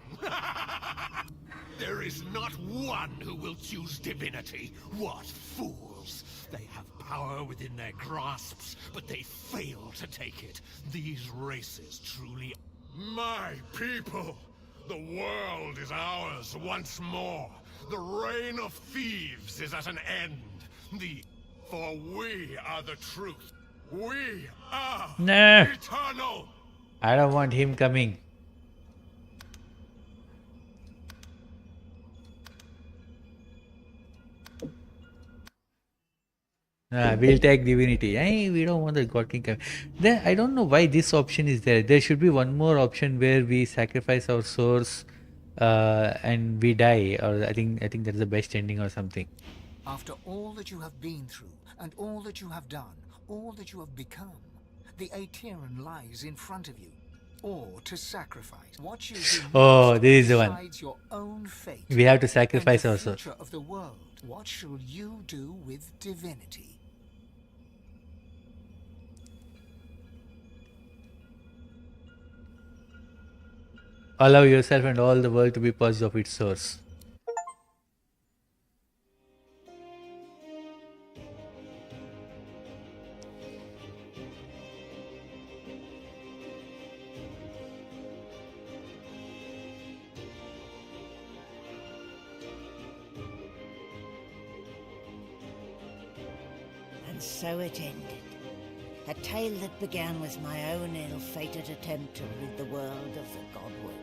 There is not one who will choose divinity. What fools! They have power within their grasps, but they fail to take it. These races truly... My people! The world is ours once more. The reign of thieves is at an end. For we are the truth. We are No. eternal. I don't want him coming. We'll take Divinity. Hey, we don't want the God King. Then I don't know why this option is there. There should be one more option where we sacrifice our source and we die. Or I think that's the best ending or something. After all that you have been through, and all that you have done, all that you have become, the Aetheran lies in front of you. Or to sacrifice. What you do Oh, next this is the one. decides your own fate. We have to And sacrifice the our source. future of the world. What shall you do with Divinity? Allow yourself and all the world to be purged of its source. And so it ended. A tale that began with my own ill-fated attempt to rid the world of the Godwoken.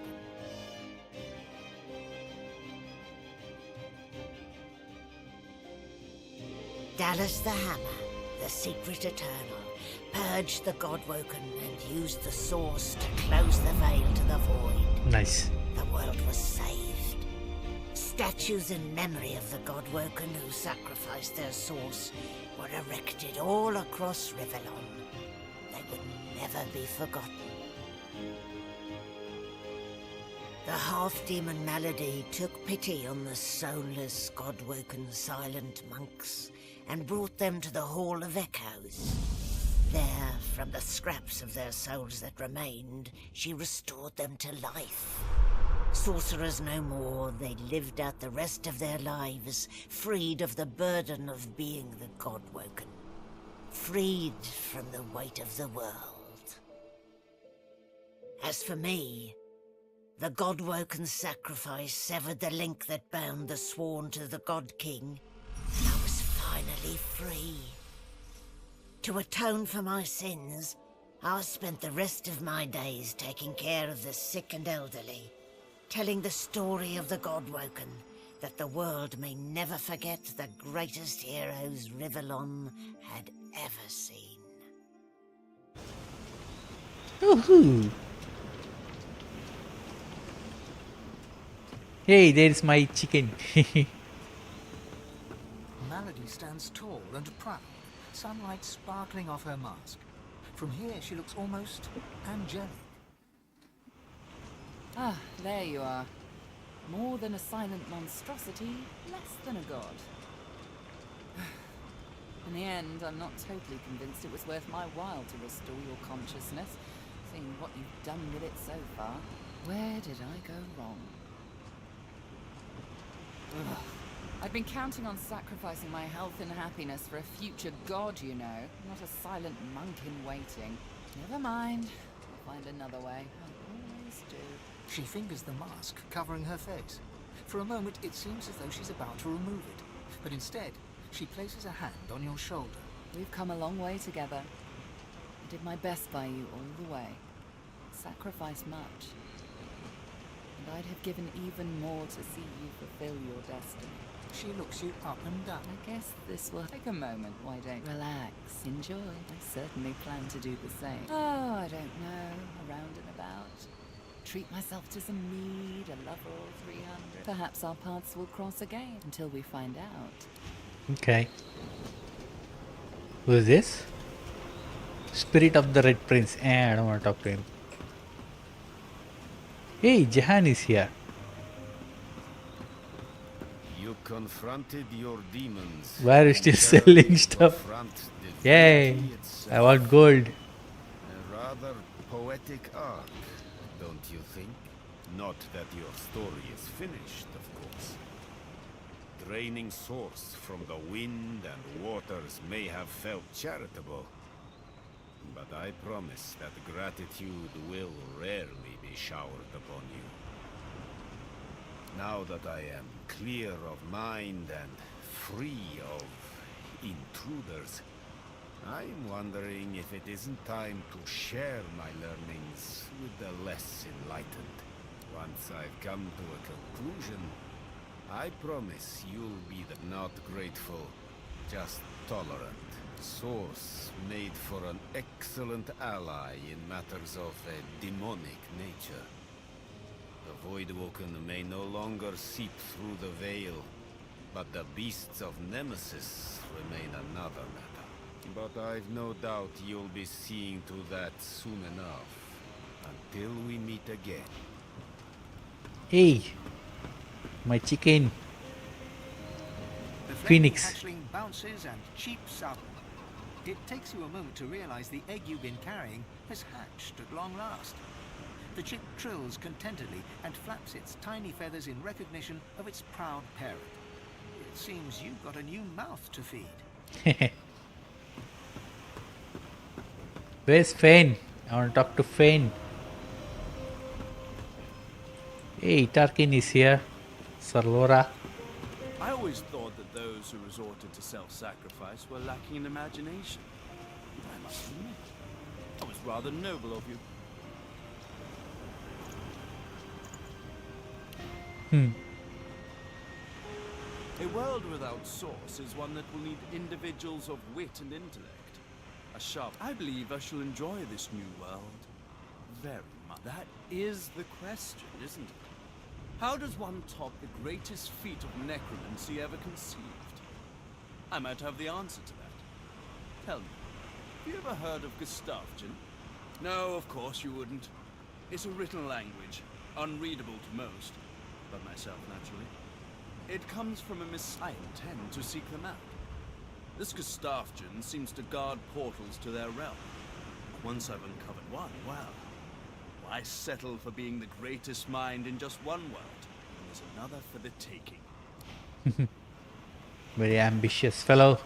Dallas the Hammer, the secret eternal, purged the Godwoken and used the source to close the veil to the void. Nice. The world was saved. Statues in memory of the Godwoken who sacrificed their source were erected all across Rivellon. They would never be forgotten. The half-demon Malady took pity on the soulless, God-woken silent monks and brought them to the Hall of Echoes. There, from the scraps of their souls that remained, she restored them to life. Sorcerers no more, they lived out the rest of their lives, freed of the burden of being the God-woken. Freed from the weight of the world. As for me, the God-woken sacrifice severed the link that bound the sworn to the God King. I was finally free. To atone for my sins, I spent the rest of my days taking care of the sick and elderly, telling the story of the God-woken, that the world may never forget the greatest heroes Rivellon had ever seen. Woohoo! Hey, there's my chicken. Malady stands tall and proud, sunlight sparkling off her mask. From here she looks almost angelic. Ah, there you are. More than a silent monstrosity, less than a god. In the end, I'm not totally convinced it was worth my while to restore your consciousness, seeing what you've done with it so far. Where did I go wrong? Ugh. I've been counting on sacrificing my health and happiness for a future god, you know, not a silent monk in waiting. Never mind. I'll find another way. I always do. She fingers the mask, covering her face. For a moment, it seems as though she's about to remove it. But instead, she places a hand on your shoulder. We've come a long way together. I did my best by you all the way. Sacrificed much. And I'd have given even more to see you fulfill your destiny. She looks you up and down. I guess this will take a moment. Why don't you relax, enjoy? I certainly plan to do the same. Oh, I don't know. Around and about. Treat myself to some mead, a lover or 300. Perhaps our paths will cross again until we find out. Okay. Who is this? Spirit of the Red Prince. I don't want to talk to him. Hey, Jahan is here. You confronted your demons. Why are you still selling stuff? Yay! I want gold. A rather poetic arc, don't you think? Not that your story is finished, of course. Draining source from the wind and waters may have felt charitable. But I promise that gratitude will rarely be showered upon you. Now that I am clear of mind and free of intruders, I'm wondering if it isn't time to share my learnings with the less enlightened. Once I've come to a conclusion, I promise you'll be not grateful, just tolerant. Source made for an excellent ally in matters of a demonic nature. The Voidwoken may no longer seep through the veil, but the beasts of Nemesis remain another matter. But I've no doubt you'll be seeing to that soon enough. Until we meet again. Hey, my chicken. The Phoenix. hatchling bounces and cheeps up. It takes you a moment to realize the egg you've been carrying has hatched at long last. The chick trills contentedly and flaps its tiny feathers in recognition of its proud parent. It seems you've got a new mouth to feed. Where's Fane? I want to talk to Fane. Hey, Tarkin is here. Sir Laura. I always thought that those who resorted to self-sacrifice were lacking in imagination. I must admit, that was rather noble of you. A world without source is one that will need individuals of wit and intellect. A sharp... I believe I shall enjoy this new world very much. That is the question, isn't it? How does one top the greatest feat of necromancy ever conceived? I might have the answer to that. Tell me, have you ever heard of Gustafsson? No, of course you wouldn't. It's a written language, unreadable to most, but myself naturally. It comes from a I intend to seek them out. This Gustafsson seems to guard portals to their realm. Once I've uncovered one, well, why settle for being the greatest mind in just one world when there's another for the taking? Very ambitious fellow.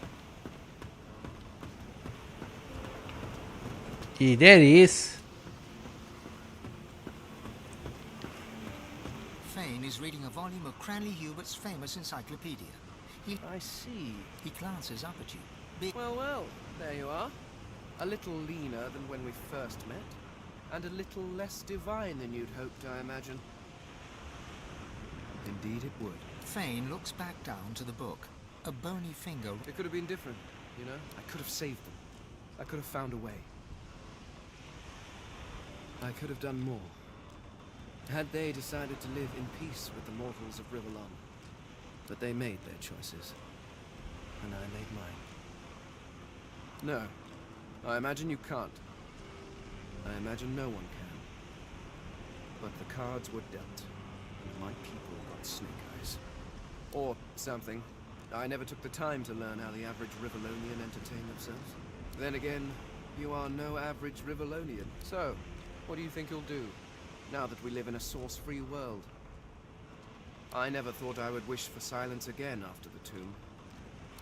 Hey, there he is. Fane is reading a volume of Cranley Hubert's famous encyclopedia. I see. He glances up at you. Well, well, there you are. A little leaner than when we first met, and a little less divine than you'd hoped, I imagine. Indeed it would. Fane looks back down to the book. A bony finger. It could have been different, you know? I could have saved them. I could have found a way. I could have done more. Had they decided to live in peace with the mortals of Rivellon. But they made their choices. And I made mine. No. I imagine you can't. I imagine no one can. But the cards were dealt, and my people got snake eyes. Or something. I never took the time to learn how the average Rivellonian entertain themselves. Then again, you are no average Rivellonian. So, what do you think you'll do, now that we live in a source-free world? I never thought I would wish for silence again after the tomb.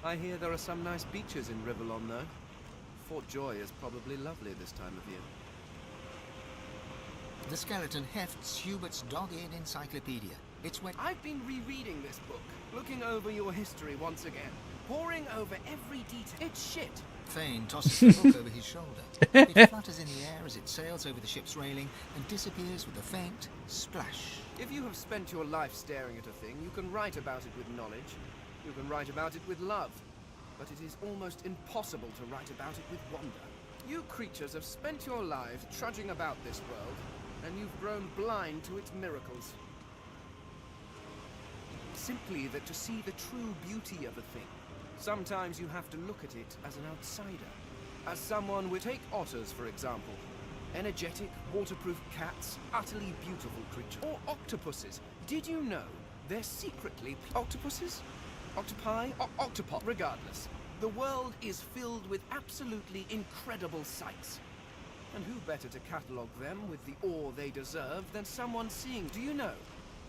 I hear there are some nice beaches in Rivellon, though. Fort Joy is probably lovely this time of year. The skeleton hefts Hubert's dog-eared encyclopedia. It's when I've been rereading this book, looking over your history once again, poring over every detail. It's shit. Fane tosses the book over his shoulder. It flutters in the air as it sails over the ship's railing and disappears with a faint splash. If you have spent your life staring at a thing, you can write about it with knowledge. You can write about it with love. But it is almost impossible to write about it with wonder. You creatures have spent your lives trudging about this world, and you've grown blind to its miracles. Simply that to see the true beauty of a thing, sometimes you have to look at it as an outsider. As someone would take otters, for example. Energetic, waterproof cats, utterly beautiful creatures. Or octopuses. Did you know they're secretly octopuses? Octopi? Octopop. Regardless, the world is filled with absolutely incredible sights. And who better to catalogue them with the awe they deserve than someone seeing? Do you know,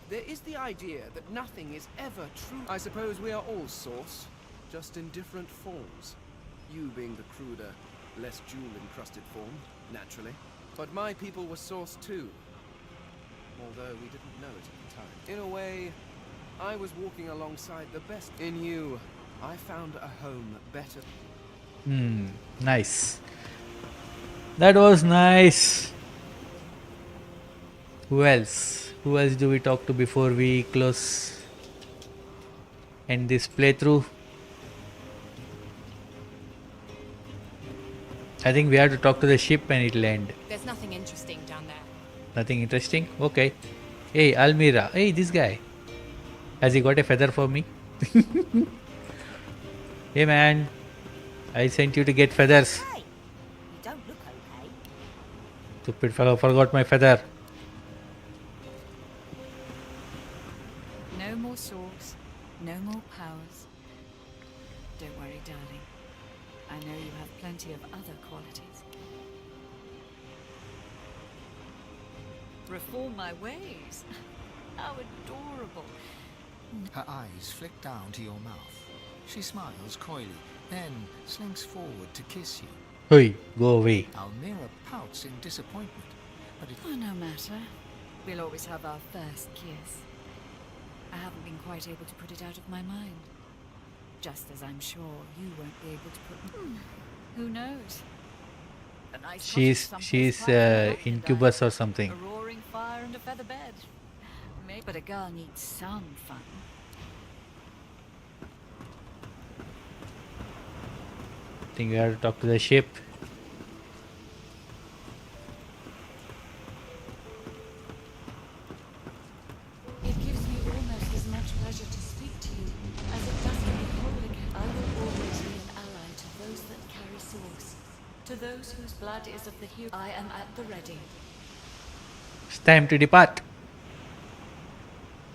there is the idea that nothing is ever true. I suppose we are all source, just in different forms. You being the cruder, less jewel-encrusted form, naturally. But my people were source too, although we didn't know it at the time. In a way, I was walking alongside the best. In you, I found a home better. Nice. That was nice. Who else? Who else do we talk to before we end this playthrough? I think we have to talk to the ship and it'll end. There's nothing interesting down there. Nothing interesting? Okay. Hey, Almira. Hey, this guy. Has he got a feather for me? Hey, man. I sent you to get feathers. Hey, you don't look okay. Stupid fellow forgot my feather. No more swords, no more powers. Don't worry, darling. I know you have plenty of other qualities. Reform my ways. How adorable. Her eyes flick down to your mouth. She smiles coyly, then slinks forward to kiss you. Hey, go away. Almira pouts in disappointment, but it... Oh, no matter. We'll always have our first kiss. I haven't been quite able to put it out of my mind. Just as I'm sure you won't be able to put... Who knows? A nice She's incubus or something. A roaring fire and a feather bed. But a girl needs some fun. I think we have to talk to the ship. It gives me almost as much pleasure to speak to you as it does to be whole again. I will always be an ally to those that carry swords, to those whose blood is of the hero. I am at the ready. It's time to depart.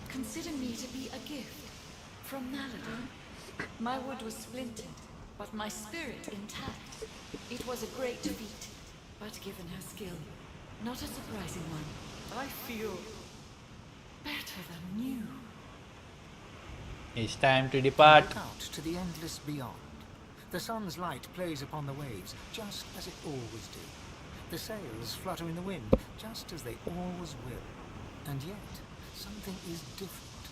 Consider me to be a gift from Maladin. My wood was splintered, but my spirit intact. It was a great defeat, but given her skill, not a surprising one. I feel better than new. It's time to depart. Look out to the endless beyond. The sun's light plays upon the waves, just as it always did. The sails flutter in the wind, just as they always will. And yet, something is different.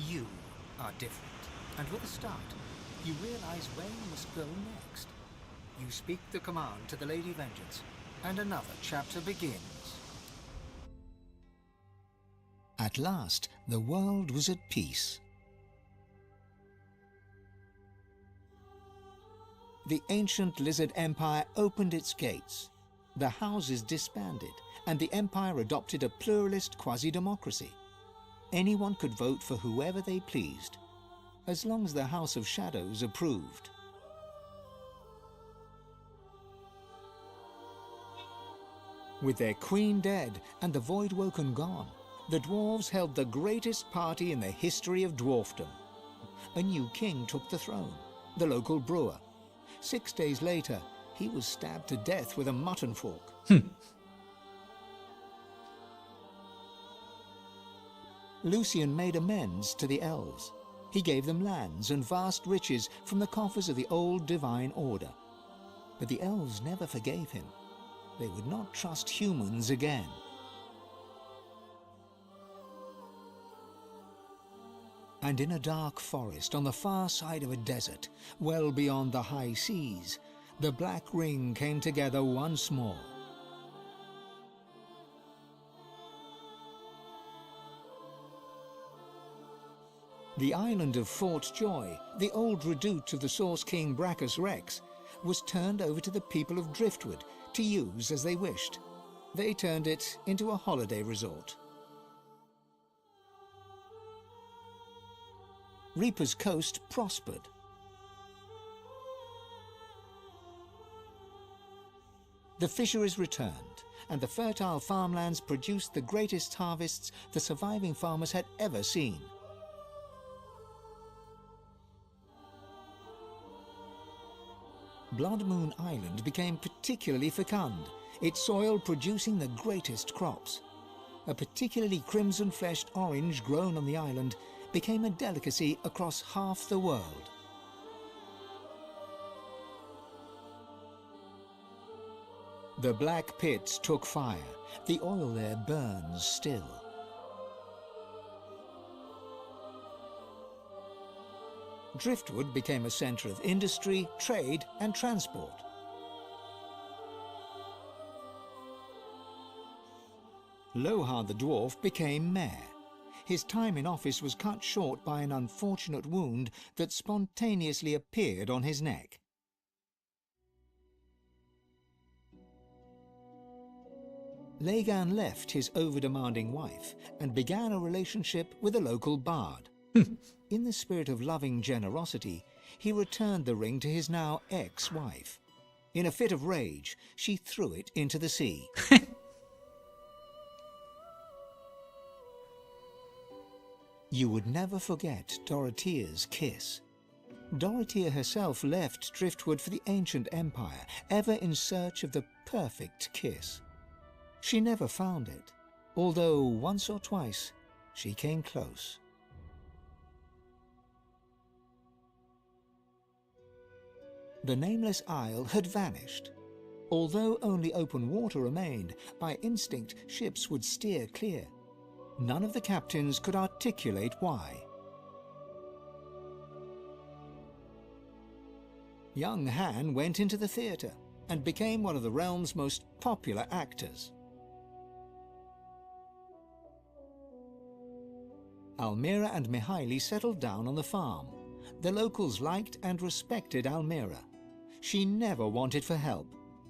You are different. And with a start, you realize where you must go next. You speak the command to the Lady Vengeance, and another chapter begins. At last, the world was at peace. The ancient Lizard Empire opened its gates. The houses disbanded, and the Empire adopted a pluralist quasi-democracy. Anyone could vote for whoever they pleased, as long as the House of Shadows approved. With their queen dead and the Voidwoken gone, the dwarves held the greatest party in the history of dwarfdom. A new king took the throne, the local brewer. 6 days later, he was stabbed to death with a mutton fork. Lucian made amends to the elves. He gave them lands and vast riches from the coffers of the old divine order. But the elves never forgave him. They would not trust humans again. And in a dark forest on the far side of a desert, well beyond the high seas, the Black Ring came together once more. The island of Fort Joy, the old redoute of the Source King Brachus Rex, was turned over to the people of Driftwood to use as they wished. They turned it into a holiday resort. Reaper's Coast prospered. The fisheries returned, and the fertile farmlands produced the greatest harvests the surviving farmers had ever seen. Blood Moon Island became particularly fecund, its soil producing the greatest crops. A particularly crimson-fleshed orange grown on the island became a delicacy across half the world. The Black Pits took fire. The oil there burns still. Driftwood became a centre of industry, trade and transport. Lohar the dwarf became mayor. His time in office was cut short by an unfortunate wound that spontaneously appeared on his neck. Lagan left his over-demanding wife and began a relationship with a local bard. In the spirit of loving generosity, he returned the ring to his now ex-wife. In a fit of rage, she threw it into the sea. You would never forget Dorothea's kiss. Dorothea herself left Driftwood for the ancient empire, ever in search of the perfect kiss. She never found it, although once or twice she came close. The nameless isle had vanished. Although only open water remained, by instinct ships would steer clear. None of the captains could articulate why. Young Han went into the theatre and became one of the realm's most popular actors. Almira and Mihaly settled down on the farm. The locals liked and respected Almira. She never wanted for help,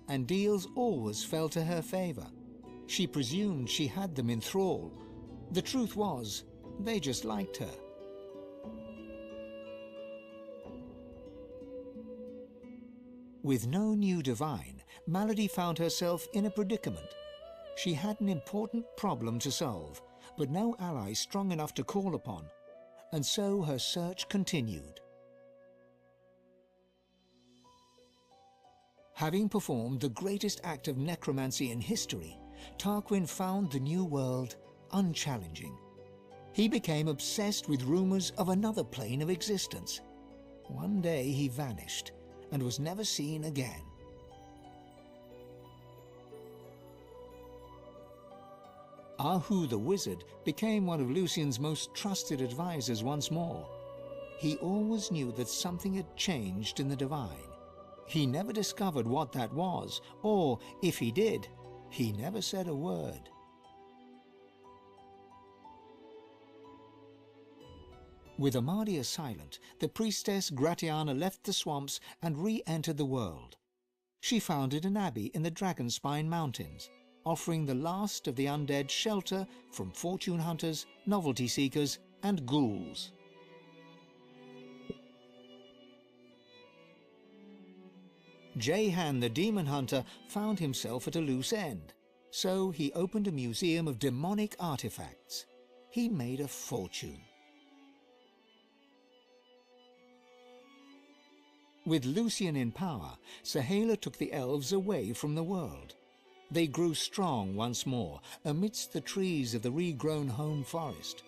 and deals always fell to her favor. She presumed she had them in thrall. The truth was, they just liked her. With no new divine, Malady found herself in a predicament. She had an important problem to solve, but no ally strong enough to call upon, and so her search continued. Having performed the greatest act of necromancy in history, Tarquin found the new world unchallenging. He became obsessed with rumors of another plane of existence. One day he vanished and was never seen again. Ahu the wizard became one of Lucien's most trusted advisors once more. He always knew that something had changed in the divine. He never discovered what that was, or if he did, he never said a word. With Amadia silent, the priestess Gratiana left the swamps and re-entered the world. She founded an abbey in the Dragonspine Mountains, offering the last of the undead shelter from fortune hunters, novelty seekers, and ghouls. Jehan the demon hunter found himself at a loose end, so he opened a museum of demonic artifacts. He made a fortune. With Lucien in power, Sahala took the elves away from the world. They grew strong once more amidst the trees of the regrown home forest.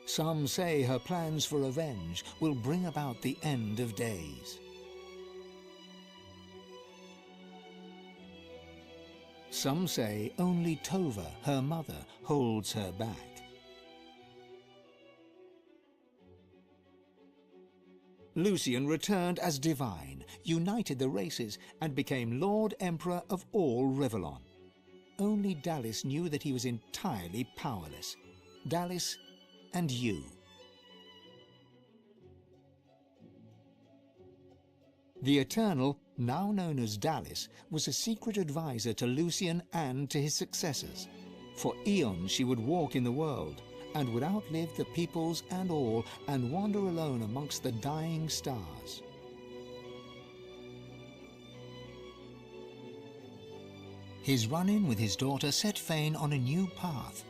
Some say her plans for revenge will bring about the end of days. Some say only Tova, her mother, holds her back. Lucien returned as divine, united the races, and became Lord Emperor of all Rivellon. Only Dallis knew that he was entirely powerless. Dallis and you. The Eternal, now known as Dallis, was a secret advisor to Lucien and to his successors. For eons she would walk in the world, and would outlive the peoples and all, and wander alone amongst the dying stars. His run-in with his daughter set Fane on a new path.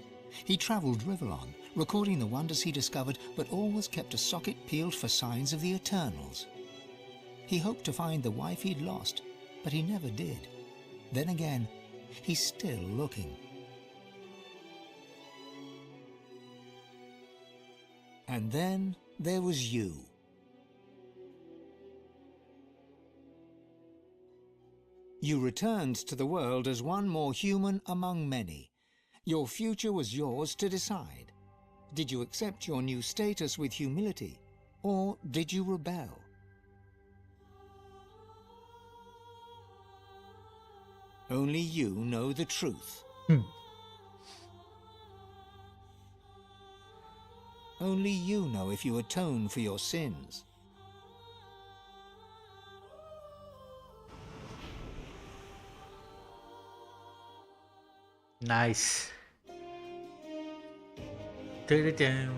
He travelled Rivellon, recording the wonders he discovered, but always kept a socket peeled for signs of the Eternals. He hoped to find the wife he'd lost, but he never did. Then again, he's still looking. And then there was you. You returned to the world as one more human among many. Your future was yours to decide. Did you accept your new status with humility, or did you rebel? Only you know the truth. Only you know if you atone for your sins. Nice. Dun-dun-dun.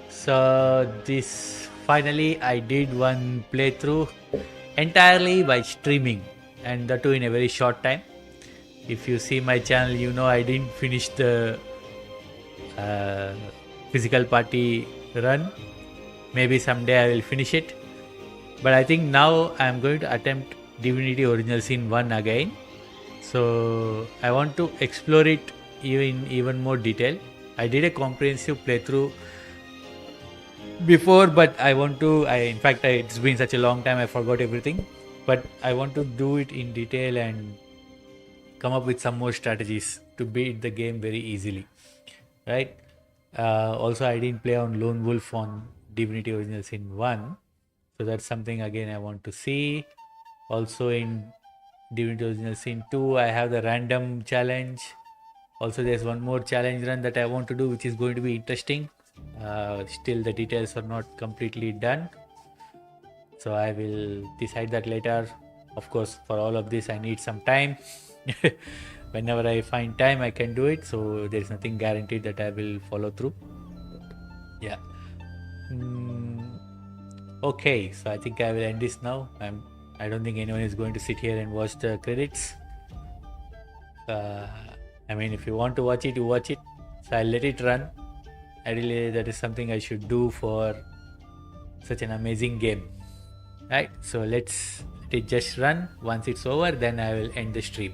So this finally I did one playthrough entirely by streaming, and that too in a very short time. If you see my channel, you know I didn't finish the uh, physical party run. Maybe someday I will finish it, but I think now I am going to attempt Divinity Original Sin 1 again. So I want to explore it even more detail. I did a comprehensive playthrough before, but I want to. In fact, it's been such a long time I forgot everything. But I want to do it in detail and come up with some more strategies to beat the game very easily, right? Also, I didn't play on Lone Wolf on Divinity Original Sin 1, so that's something again I want to see. Also in Divinity Original Sin 2, I have the random challenge. Also, there's one more challenge run that I want to do, which is going to be interesting. Still, the details are not completely done, so I will decide that later. Of course, for all of this, I need some time. Whenever I find time, I can do it. So there's nothing guaranteed that I will follow through. Yeah. Okay, so I think I will end this now. I don't think anyone is going to sit here and watch the credits. I mean, if you want to watch it, you watch it. So I'll let it run. Ideally, that is something I should do for such an amazing game. Right, so let it just run. Once it's over, then I will end the stream.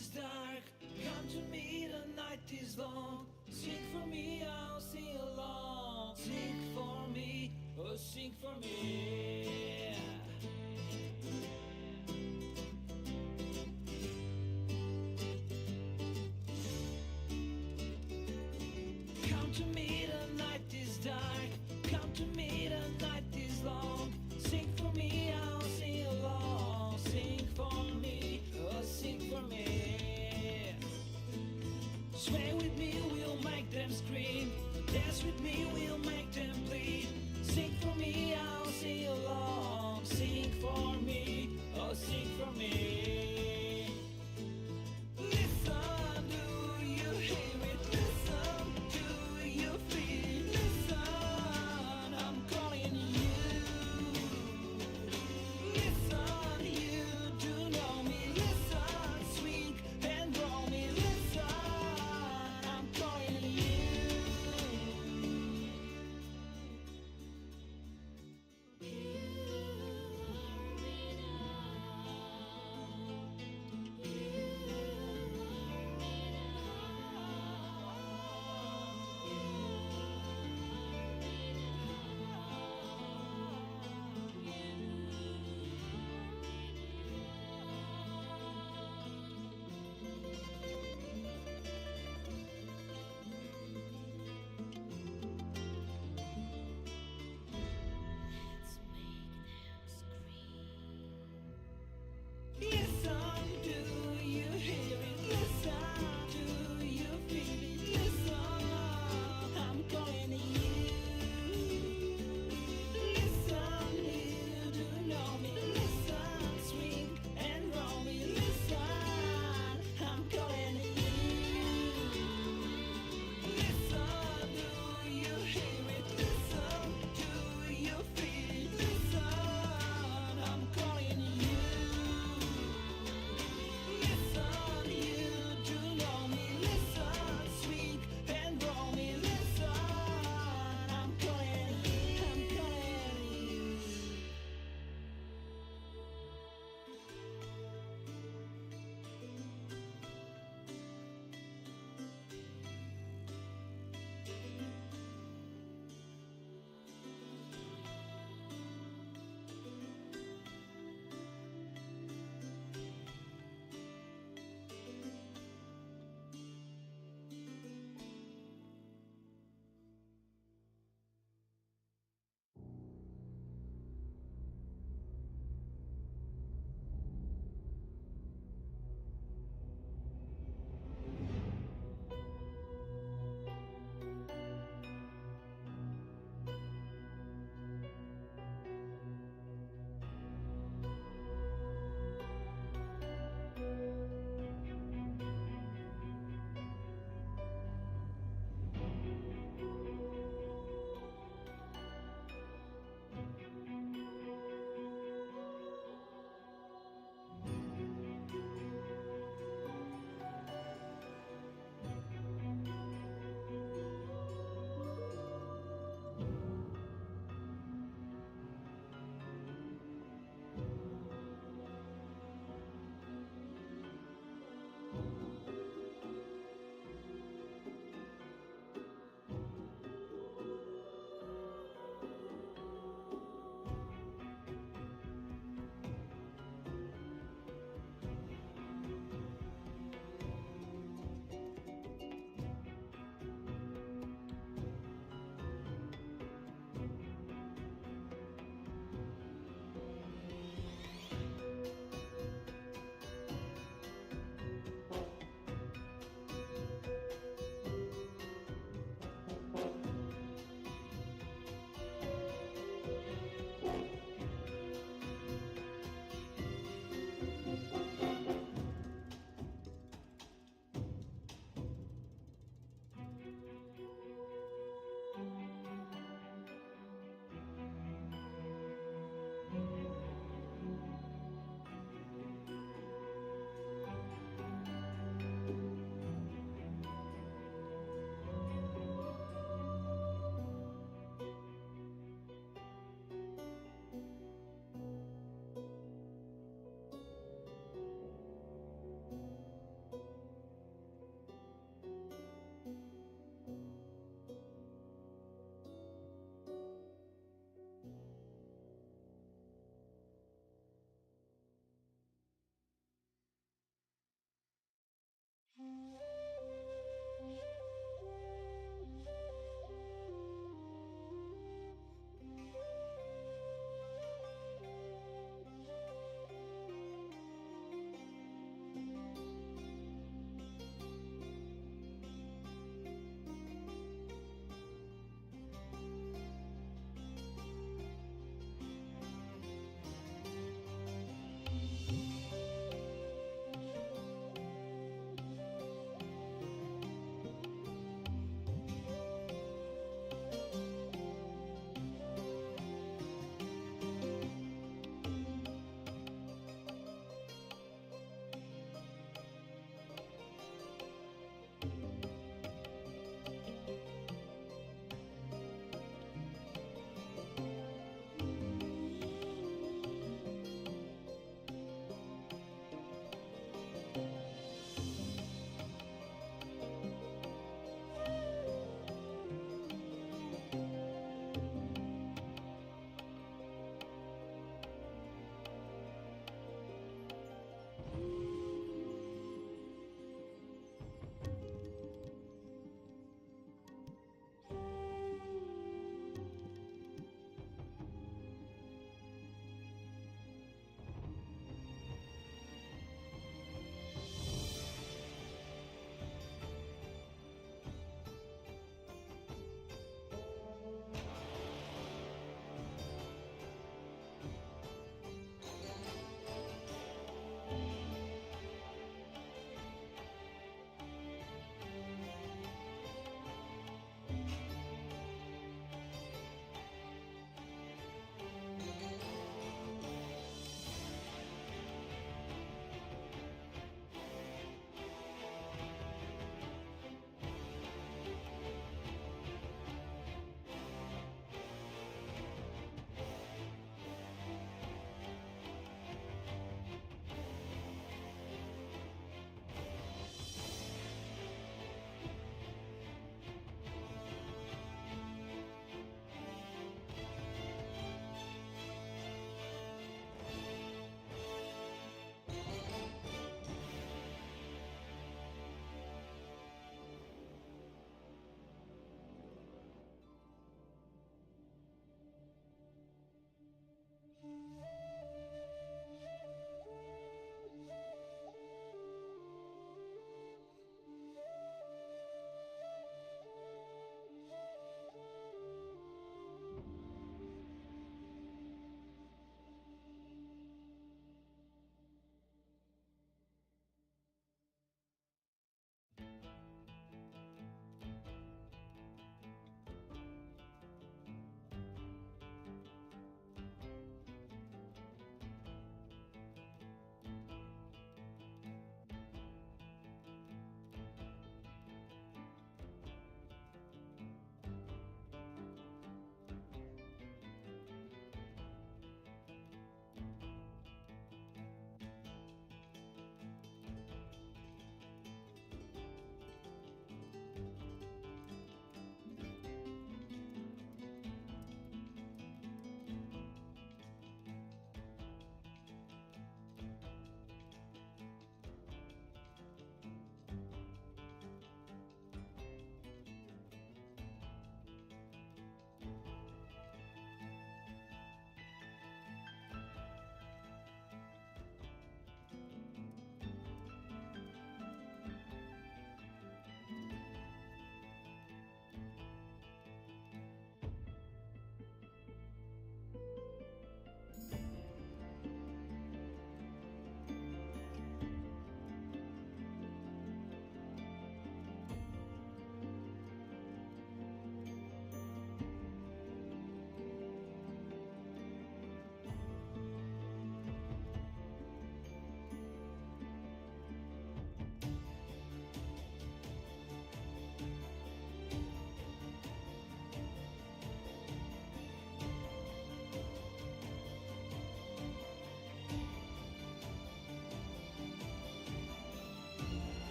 is dark, come to me, the night is long. Sing for me, I'll sing along. Sing for me, oh sing for me. Come to me, the night is dark. Come to me, the night is long. Sing for me, I'll sing along. Sing for me, oh sing for me. Sway with me, we'll make them scream. Dance with me, we'll make them bleed. Sing for me, I'll sing along. Sing for me, oh sing for me. Listen, do you hear it? Listen, do you feel? Listen, I'm calling you. Listen, you do know me. Listen, swing and roll me. Listen, I'm calling you. You are enough.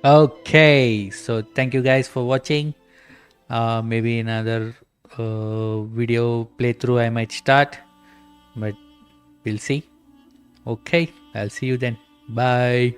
Okay, so thank you guys for watching. Maybe another video playthrough I might start, but we'll see. Okay, I'll see you then. Bye.